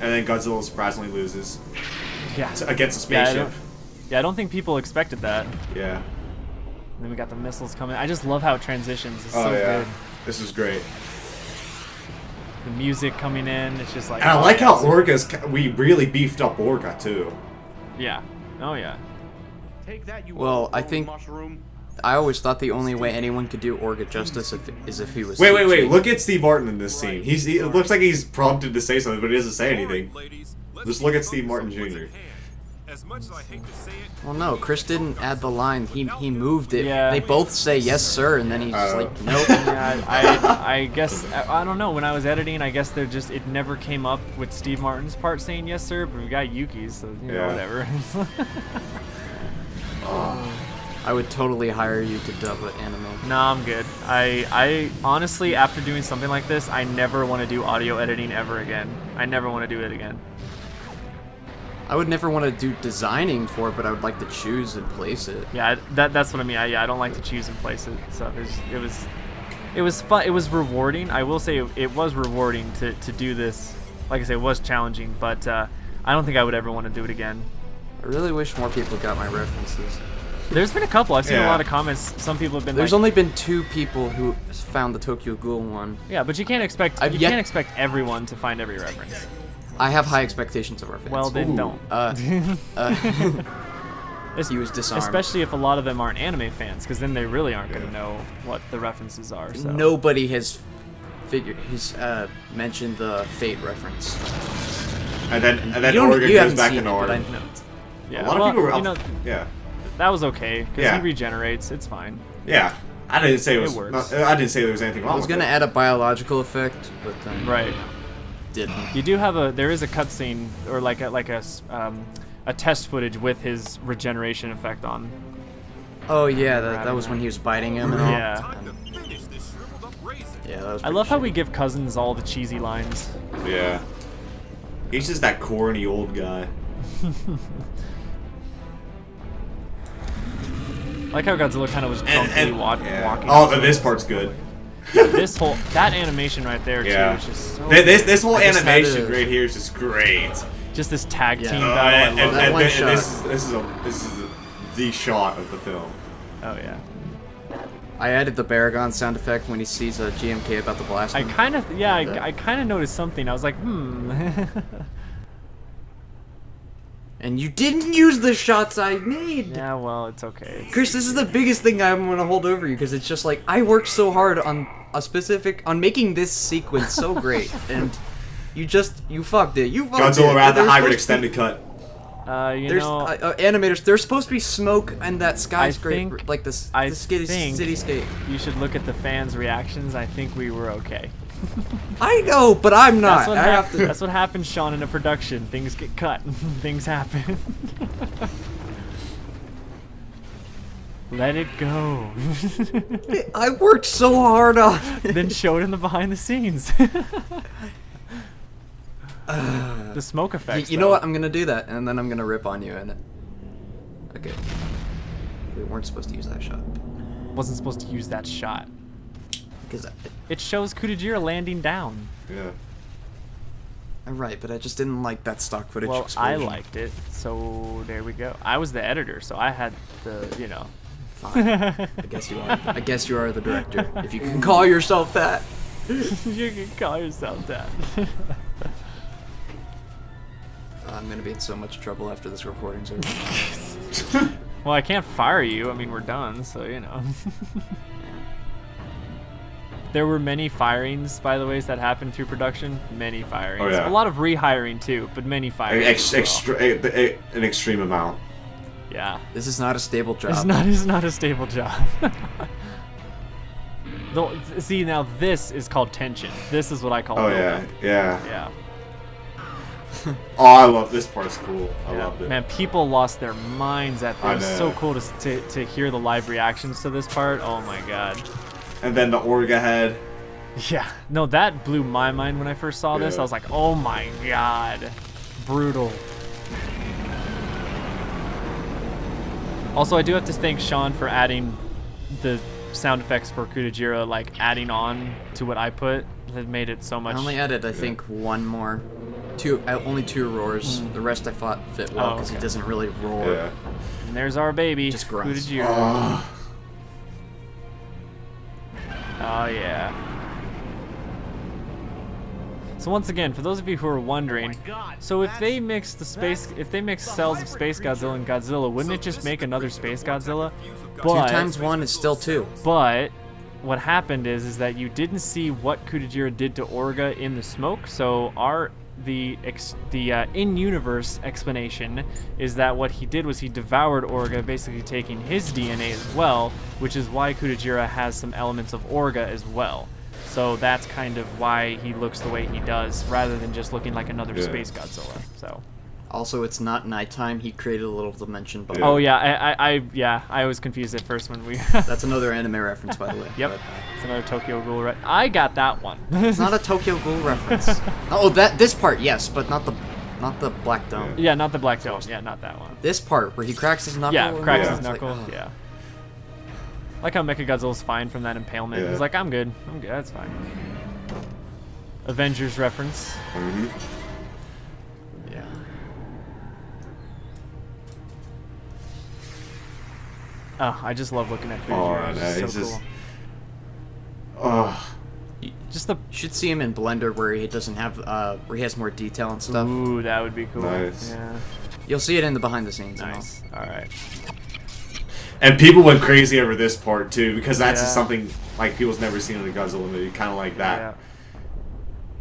And then Godzilla surprisingly loses Yeah, against a Yeah, I spaceship. I don't think people expected that. Yeah. And then we got the missiles coming. I just love how it transitions. It's Oh so yeah. good. This is great. The music coming in, it's just like. And I oh, like yeah, how so- Orga's. We really beefed up Orga too. Yeah. Oh yeah. Take that, you Well, I overgrown think- mushroom. I always thought the only way anyone could do Orga justice is if he was. Wait. CG. Look at Steve Martin in this scene. It looks like he's prompted to say something, but he doesn't say anything. Alright, ladies, let's Just look at focus Steve on Martin what's Jr. at hand. As much as I hate to say it, Well, no, Chris didn't add the line. He moved it. Yeah. They both say yes, sir, and then he's just like, nope. Yeah, I guess I don't know. When I was editing, I guess it never came up with Steve Martin's part saying yes sir, but we got Yuki's, so you know, Yeah. whatever. I would totally hire you to dub an anime. No, I'm good. I honestly, after doing something like this, I never want to do audio editing ever again. I never want to do it again. I would never want to do designing for it, but I would like to choose and place it. Yeah, that's what I mean. I don't like to choose and place it. So it was fun. It was rewarding. I will say it was rewarding to do this. Like I say, it was challenging, but I don't think I would ever want to do it again. I really wish more people got my references. There's been a couple. I've seen a Yeah. lot of comments. Some people have been There's like, only been 2 people who found the Tokyo Ghoul one. yeah, but you can't expect I've you yet- can't expect everyone to find every reference. I have high expectations of our fans. Well, then Ooh. don't. He was disarmed. Especially if a lot of them aren't anime fans, because then they really aren't going to know what the references are. So. Nobody has mentioned the Fate reference. And then You Orga goes haven't back seen in it, but I Orga. know. Yeah, A lot well, of people were you up. know, Yeah. that was okay because Yeah. he regenerates. It's fine. Yeah. I didn't say it was. works. I didn't say there was anything wrong. I was with gonna it. add a biological effect, but then Right. didn't. You do have there is a cutscene or like a test footage with his regeneration effect on. Oh yeah, that was when he was biting him and all. Yeah. Time to finish this shriveled up raisin. Yeah, that was. I love how we give Cousins all the cheesy lines. Yeah. He's just that corny old guy. I like how Godzilla kind of was drunkenly Yeah. walking. Oh, this part's good. This whole that animation right there Yeah. too is just so This whole I just had animation to- right here is just great. just this tag Yeah. team Oh, battle. I And, love that it. one and shot. this is the shot of the film. Oh yeah. I added the Baragon sound effect when he sees a GMK about to blast I him. kind of I kind of noticed something. I was like, And you didn't use the shots I made. yeah, well, it's okay. Chris, this is the biggest thing I'm gonna hold over you because it's just like I worked so hard on on making this sequence so great, and you fucked it. You fucked it. Godzilla Wrath, the There's hybrid supposed to- extended cut. You There's know, animators. There's supposed to be smoke and that skyscraper, think- like this I cityscape. think you should look at the fans' reactions. I think we were okay. I know, but I'm not. That's what, I have to. that's what happens, Sean, in a production. Things get cut. Things happen. Let it go. I worked so hard on it. Then show it in the behind the scenes. The smoke effects. You know though. what? I'm gonna do that, and then I'm gonna rip on you. And okay, we weren't supposed to use that shot Wasn't supposed to use that shot. because It shows Kudajira landing down. Yeah. I'm right, but I just didn't like that stock footage. Well, I explosion. liked it, so there we go. I was the editor, so I had the, you know. Fine. I guess you are. I guess you are the director, if you can call yourself that. You can call yourself that. I'm gonna be in so much trouble after this recording's over. Well, I can't fire you. I mean, we're done, so you know. There were many firings, by the way, that happened through production. Many firings. Oh, yeah. A lot of rehiring too, but many firings. An extreme amount. Yeah. This is not a stable job. It's not a stable job. See, now this is called tension. This is what I call Oh build-up. yeah. Yeah. Oh, I love this part's cool. I Yeah. loved it. Man, people lost their minds at this. I It was so know. cool to hear the live reactions to this part. Oh my god. And then the Orga head. Yeah. No, that blew my mind when I first saw this. Yeah. I was like, oh my god. Brutal. Also, I do have to thank Sean for adding the sound effects for Kudajira, like adding on to what I put. That made it so much. I only added, I think, one more. Only 2 roars. The rest I thought fit well Oh, because okay. he doesn't really roar. Yeah. And there's our baby. Just grunts. Kudajira. Oh, Oh yeah. So once again, for those of you who are wondering, so if they mix cells of Space Godzilla and Godzilla, wouldn't it just make another Space Godzilla? 2 times 1 is still 2. But what happened is that you didn't see what Kudajira did to Orga in the smoke. So the in-universe explanation is that what he did was he devoured Orga, basically taking his DNA as well, which is why Kudajira has some elements of Orga as well. So that's kind of why he looks the way he does, rather than just looking like another Yeah. Space Godzilla. So. Also, it's not nighttime. He created a little dimension bubble. Oh yeah, I was confused at first when we. That's another anime reference, by the way. Yep, But it's another Tokyo Ghoul. I got that one. it's not a Tokyo Ghoul reference. Oh, this part, yes, but not the Black Dome. Yeah, not the Black Dome. Yeah, not that one. This part where he cracks his knuckle. Yeah, and cracks Yeah. his it's like, knuckle. oh. Yeah. Like how Mechagodzilla's fine from that impalement. Yeah. He's like, I'm good. That's fine. Avengers reference. mhm. Yeah. Oh, I just love looking at Fuji. Oh, It's no, so he's just. cool. Oh. Just the. You should see him in Blender where he doesn't have where he has more detail and stuff. Ooh, that would be cool. Nice. Yeah. You'll see it in the behind the scenes. Nice. All right. And people went crazy over this part too, because that's just Yeah. something like people's never seen in a Godzilla movie, kind of like that. Yeah.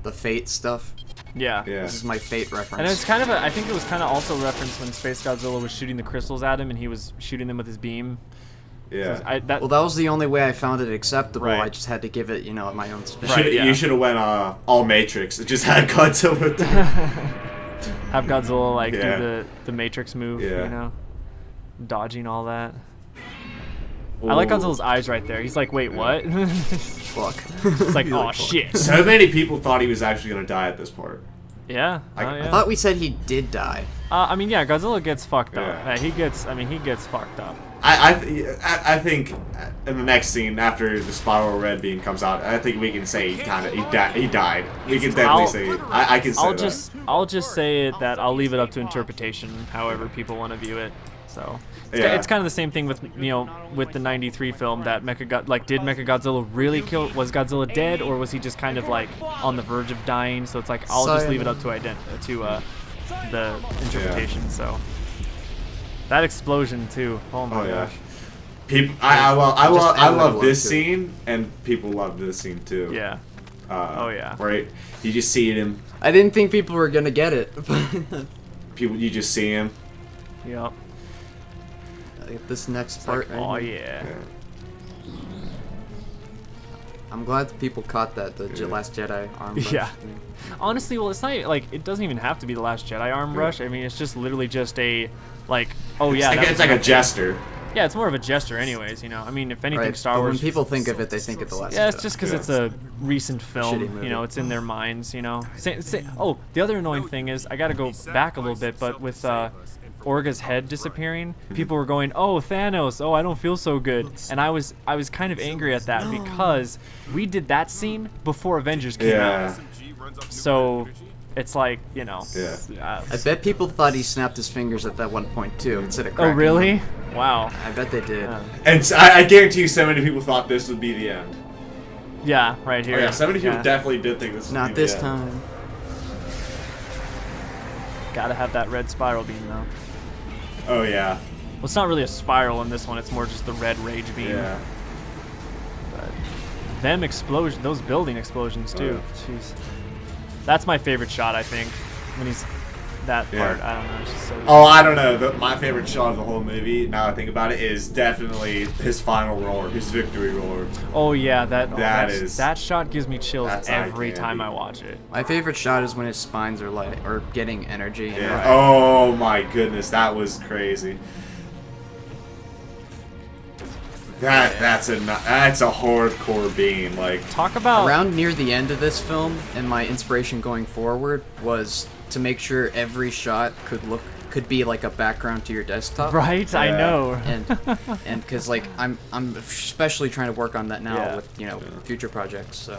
The Fate stuff. Yeah. Yeah. This is my Fate reference. And it's kind of I think it was kind of also referenced when Space Godzilla was shooting the crystals at him and he was shooting them with his beam. Yeah. Well, that was the only way I found it acceptable. Right. I just had to give it, my own spin. Right. yeah. You should have went all Matrix. It just had Godzilla. Have Godzilla like Yeah. do the Matrix move, Yeah. dodging all that. I like Godzilla's eyes right there. He's like, wait, what? Fuck. It's like, You're oh like, fuck. shit. So many people thought he was actually gonna die at this part. Yeah. I- oh, yeah. I thought we said he did die. I mean, yeah, Godzilla gets fucked up. Yeah. He gets fucked up. I think in the next scene after the spiral red beam comes out, I think we can say he died. We can definitely say I can say that. I'll just say it that I'll leave it up to interpretation, however people want to view it. So it's kind of the same thing with with the '93 film that did Mechagodzilla really kill? Was Godzilla dead, or was he just kind of like on the verge of dying? So it's like I'll just leave it up to the interpretation. So that explosion too. Oh my gosh. People, I love this too. scene, and people love this scene too. Yeah. Oh yeah. Right, you just see him. I didn't think people were gonna get it. You just see him. Yep. This next part. Oh right here. yeah. I'm glad that people caught that the Last Jedi arm. brush Yeah. thing. Honestly, well, it's not like it doesn't even have to be the Last Jedi arm rush. I mean, it's just literally just a like, oh yeah, It's like a gesture. yeah, it's more of a gesture, anyways. I mean, if anything, Right. Star but Wars. when people think of it, they think of the Last Yeah, Jedi. it's just because Yeah. it's a recent Shitty film. movie. It's in their minds. Oh, the other annoying thing is I got to go back a little bit, but with Orga's head disappearing, people were going, "Oh, Thanos! Oh, I don't feel so good." And I was kind of angry at that because we did that scene before Avengers came out. So it's like, Yeah. I bet people thought he snapped his fingers at that one point too, instead of Oh, cracking really? them. Wow. I bet they did. And I guarantee you, so many people thought this would be the end. Yeah, right here. Oh, yeah, so many people Yeah. definitely did think this would Not be this the end. time. Gotta have that red spiral beam, though. Oh yeah. Well, it's not really a spiral in this one. It's more just the red rage beam. Yeah. But those building explosions too. Oh. Jeez. That's my favorite shot, I think. When he's that Yeah. part. I don't know. It's just so. Oh, I don't know. My favorite shot of the whole movie, now I think about it, is definitely his final roar, his victory roar. Oh yeah, that shot gives me chills That's every eye time I candy. watch it. My favorite shot is when his spines are getting energy. and Yeah. Right. Oh my goodness, that was crazy. That's a hardcore beam. Like, Talk about Around near the end of this film, and my inspiration going forward was to make sure every shot could be like a background to your desktop. right. I Yeah. know. And because like I'm especially trying to work on that now Yeah. with future projects. So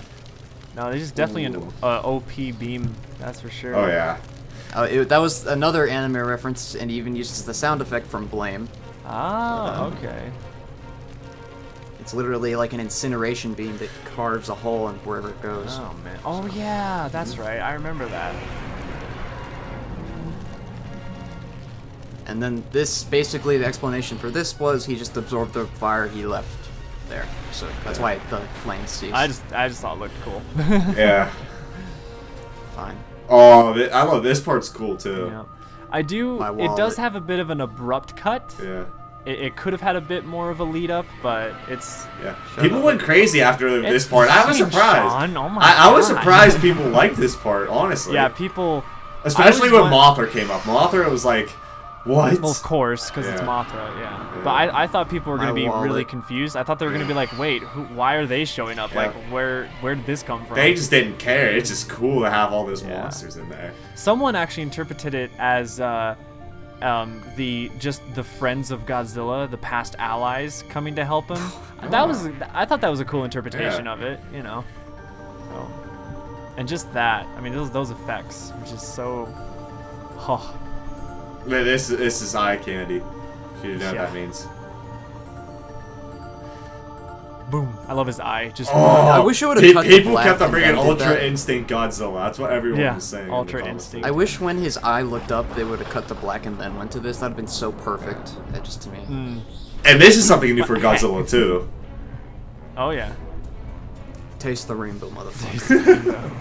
No, this is definitely an Ooh. OP beam. That's for sure. oh yeah. that was another anime reference, and he even uses the sound effect from Blame. Ah, okay. It's literally like an incineration beam that carves a hole in wherever it goes. Oh man. Oh yeah, that's right. I remember that. And then this, basically the explanation for this was he just absorbed the fire he left there. So that's why the flames ceased. I just thought it looked cool. Yeah. Fine. Oh, I love this part's cool too. Yeah. I do. My It does wallet. have a bit of an abrupt cut. Yeah. It could have had a bit more of a lead up, but it's. Yeah. People went crazy after this It's part. I was fucking surprised. Sean, oh my I was God. surprised people liked this part, honestly. Yeah, people. Especially I when was Mothra came up. Mothra was like, what? Well, of course, because it's Yeah. Mothra, yeah. But I thought people were My going to be really wallet. confused. I thought they were going to be like, wait, why are they showing up? Yeah. Like, where did this come from? They just didn't care. It's just cool to have all those Yeah. monsters in there. Someone actually interpreted it as the friends of Godzilla, the past allies coming to help him. I thought that was a cool interpretation Yeah. of it, So, and just that, I mean, those effects, which is so. Oh, But this is eye candy. If you know what Yeah. that means. boom. I love his eye. Just I wish it would have cut the People black kept on and bringing then did Ultra that. Instinct Godzilla. That's what everyone Yeah, was saying. in the Ultra comments. Instinct. I wish when his eye looked up, they would have cut the black and then went to this. That'd have been so perfect, just to me. And this is something new for Godzilla too. oh yeah. Taste the rainbow, motherfucker.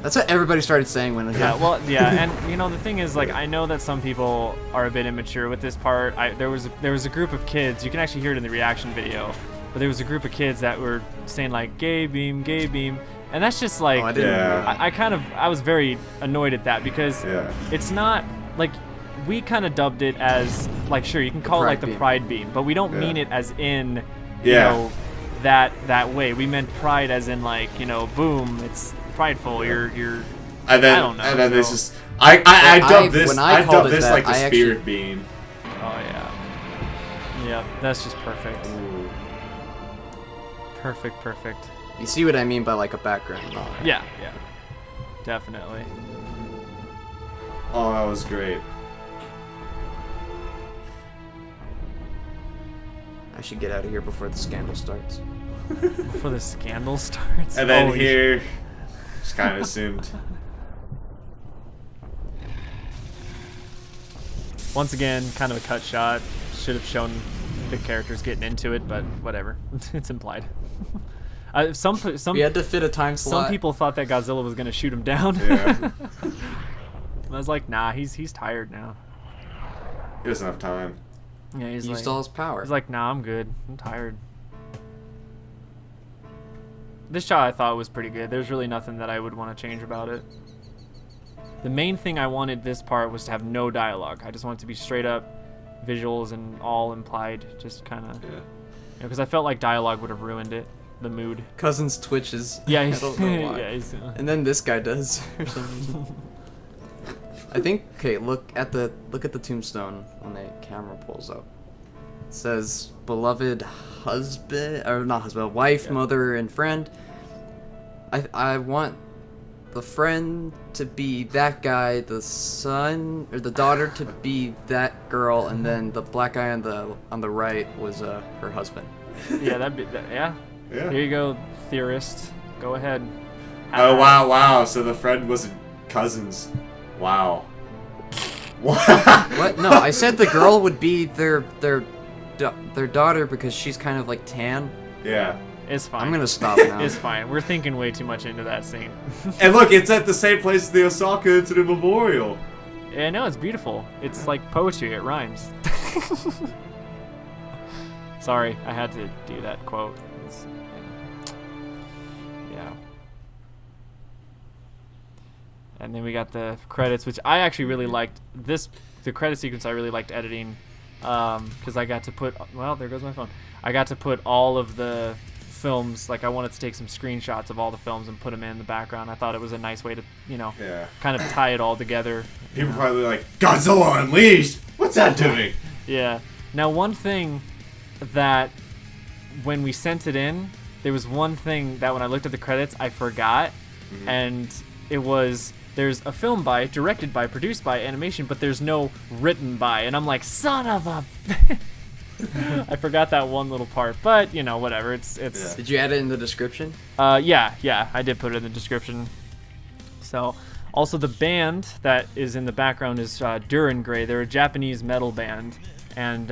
That's what everybody started saying when it Yeah, happened. well, yeah, and you know the thing is, like, I know that some people are a bit immature with this part. There was a group of kids. You can actually hear it in the reaction video, but there was a group of kids that were saying like "gay beam," and that's just like Oh, I didn't Yeah. I was very annoyed at that because Yeah. it's not like we kind of dubbed it as like sure you can call it like pride the beam. pride beam, but we don't Yeah. mean it as in you Yeah. know that way. We meant pride as in like boom, it's prideful. You're And then I don't know, and then this so- is I dubbed this when I I called dubbed it this that, like the I actually- spirit beam. oh yeah, yeah, that's just perfect. Perfect. You see what I mean by like a background? Yeah, definitely. Oh, that was great. I should get out of here before the scandal starts. Before the scandal starts. And then Holy here, just kind of assumed. Once again, kind of a cut shot. Should have shown the characters getting into it, but whatever. It's implied. Some We had to fit a time slot. some people thought that Godzilla was gonna shoot him down. Yeah. I was like, nah, he's tired now. He doesn't have time. Yeah, he's used like, all his power. he's like, nah, I'm good. I'm tired. This shot I thought was pretty good. There's really nothing that I would want to change about it. The main thing I wanted this part was to have no dialogue. I just wanted it to be straight up visuals and all implied, just kind of, Yeah. because I felt like dialogue would have ruined it, the mood. Cousins twitches. Yeah, I he's, don't know why. yeah, he's, And then this guy does for some reason. I think. Okay, look at the tombstone when the camera pulls up. It says beloved husband or not husband, wife, mother, and friend. I want the friend to be that guy, the son or the daughter to be that girl, and then the black guy on the right was her husband. yeah, yeah. Yeah. Here you go, theorist. Go ahead. Oh wow! So the friend wasn't cousins. Wow. What? No, I said the girl would be their daughter because she's kind of like tan. Yeah. It's fine. I'm gonna stop now. It's fine. We're thinking way too much into that scene. And look, it's at the same place as the Osaka Incident Memorial. Yeah, no, it's beautiful. It's like poetry. It rhymes. Sorry, I had to do that quote. Yeah. And then we got the credits, which I actually really liked. The credit sequence I really liked editing, because I got to put. Well, there goes my phone. I got to put all of the films. Like I wanted to take some screenshots of all the films and put them in the background. I thought it was a nice way to, Yeah. kind of tie it all together. People probably like Godzilla Unleashed. What's that doing? Yeah. Now, one thing that when we sent it in, there was one thing that when I looked at the credits, I forgot, and it was there's a film by, directed by, produced by, animation, but there's no written by, and I'm like, son of a. I forgot that one little part, but whatever. It's Yeah. Did you add it in the description? yeah, I did put it in the description. So, also the band that is in the background is Duran Gray. They're a Japanese metal band, and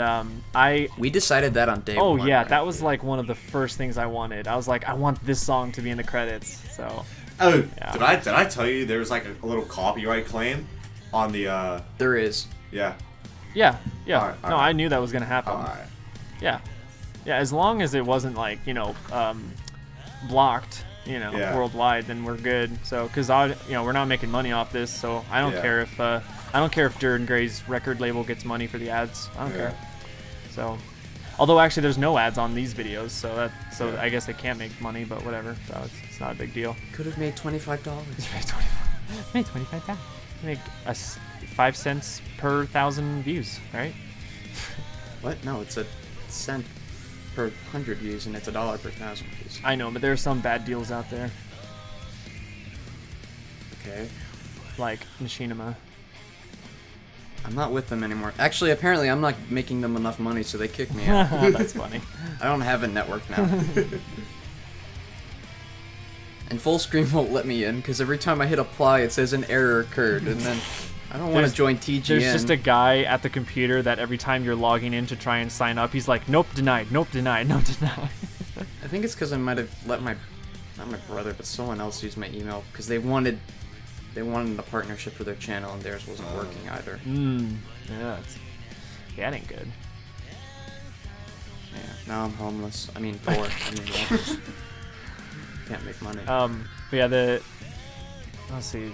We decided that on day Oh one. yeah, right? that was like one of the first things I wanted. I was like, I want this song to be in the credits. So Oh, Yeah. did I tell you there was like a little copyright claim on the There is. yeah. yeah. Alright, No, alright. I knew that was gonna happen. Alright. Yeah, as long as it wasn't like blocked, Yeah. worldwide, then we're good. So, because we're not making money off this, so I don't Yeah. care if Duran Gray's record label gets money for the ads. I don't Yeah. care. So, although actually there's no ads on these videos, so Yeah. I guess they can't make money, but whatever. So it's not a big deal. Could have made $25. Make 25. Make 5 cents per 1,000 views, right? What? No, it's a cent per 100 views, and it's $1 per 1,000 views. I know, but there are some bad deals out there, Okay. like Machinima. I'm not with them anymore. Actually, apparently, I'm not making them enough money, so they kicked me out. That's funny. I don't have a network now. And full screen won't let me in because every time I hit apply, it says an error occurred, and then I don't want to join TGN. There's just a guy at the computer that every time you're logging in to try and sign up, he's like, nope, denied, nope, denied, nope, denied. I think it's because I might have let not my brother, but someone else use my email because they wanted a partnership for their channel, and theirs wasn't working either. Yeah, that ain't good. Yeah, now I'm homeless. I mean, poor. I mean, yeah. Can't make money. But yeah, let's see.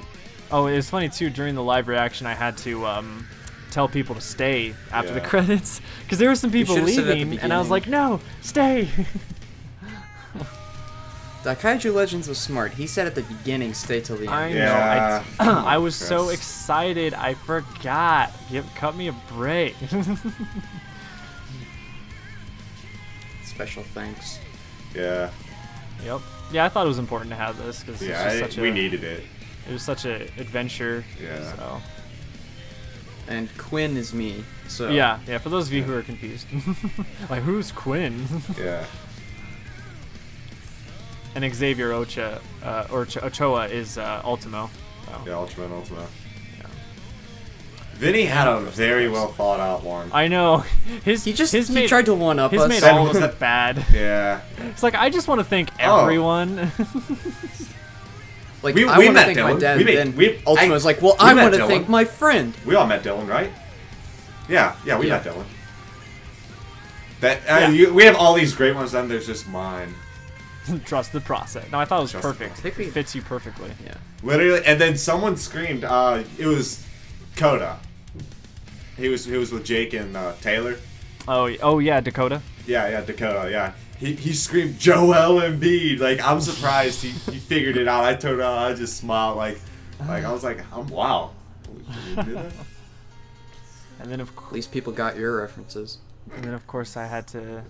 Oh, it was funny too. During the live reaction, I had to tell people to stay after the credits because there were some people should've said it at the leaving, and I was beginning. like, no, stay. The Kaiju Legends was smart. He said at the beginning, stay till the end. I know. Yeah. I was so Yes. excited. I forgot. Cut me a break. Special thanks. Yeah. Yep. Yeah, I thought it was important to have this because Yeah, we needed it. It was such an adventure. Yeah. So. And Quinn is me. So Yeah. For those of you who are confused, like who's Quinn? Yeah. And Xavier Ochoa is Ultimo. So. Yeah, Ultraman Ultima. Vinny had a very well thought out one. I know. He tried to one up his us. made all of us look bad. Yeah. It's like I just want to thank Oh. everyone. Like We I want to met thank my Dylan. dad. We made- Then we- Ultima's like, well, we I met want to Dylan. thank my friend. We all met Dylan, right? Yeah, we Yeah. met Dylan. We have all these great ones, then there's just mine. Trust the process. No, I thought it was Trust the perfect. process. It fits you perfectly. Yeah. Literally, and then someone screamed. It was Coda. He was with Jake and Taylor. Oh yeah, Dakota. Yeah, Dakota. Yeah, he screamed Joel Embiid. Like I'm surprised he figured it out. I turned around, I just smiled like I was like, wow. Can you do that? And then At least people got your references. of course I had to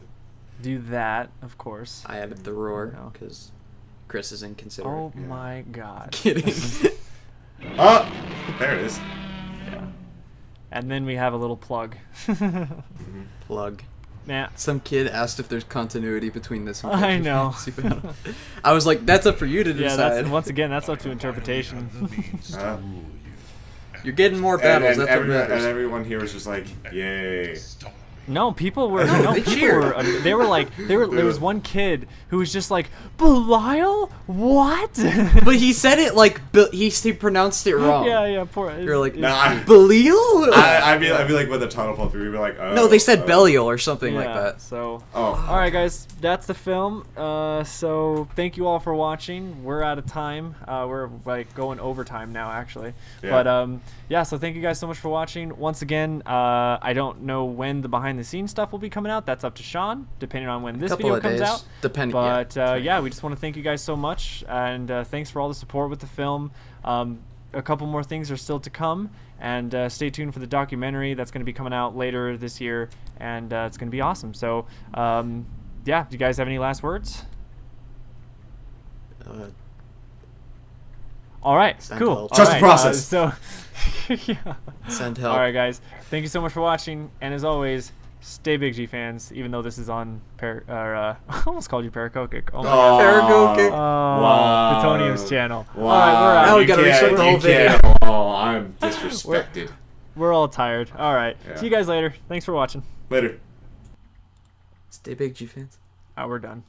do that. Of course. I added the roar No. because Chris is inconsiderate. Oh my God. Kidding. Oh, there it is. Yeah. And then we have a little plug. Plug. Nah. Some kid asked if there's continuity between this and I know. I was like, that's up for you to Yeah, decide. that's up to interpretation. You're getting more battles. That's what and matters. everyone here was just like, yay. No, people were. No, they people cheered. were. They were like. There was one kid who was just like, Belial? What? But he said it like he pronounced it wrong. Yeah. Poor. You're like, Nah, Belial? I'd be like when the tunnel fell through, we'd be like, oh. No, they said Belial or something like that. So. Oh. All right, guys, that's the film. So thank you all for watching. We're out of time. We're like going overtime now, actually. Yeah. But yeah. So thank you guys so much for watching. Once again, I don't know when the behind-the-scenes stuff will be coming out. That's up to Sean, depending on when this Couple video of comes days, out. depending. But yeah, we just want to thank you guys so much, and thanks for all the support with the film. A couple more things are still to come, and stay tuned for the documentary that's going to be coming out later this year, and it's going to be awesome. So yeah, do you guys have any last words? All right, Send cool. help. All Trust the right, process. So yeah. Send help. All right, guys. Thank you so much for watching, and as always, stay Big G fans. Even though this is on I almost called you Paracokic. Oh my God. Paragokic. Oh, Plutonium's channel. Wow. All right, we're out. Now we You gotta can't- restart the whole you video. can't- Oh, I'm disrespected. We're all tired. All right. Yeah. See you guys later. Thanks for watching. Later. Stay big, G fans. We're done.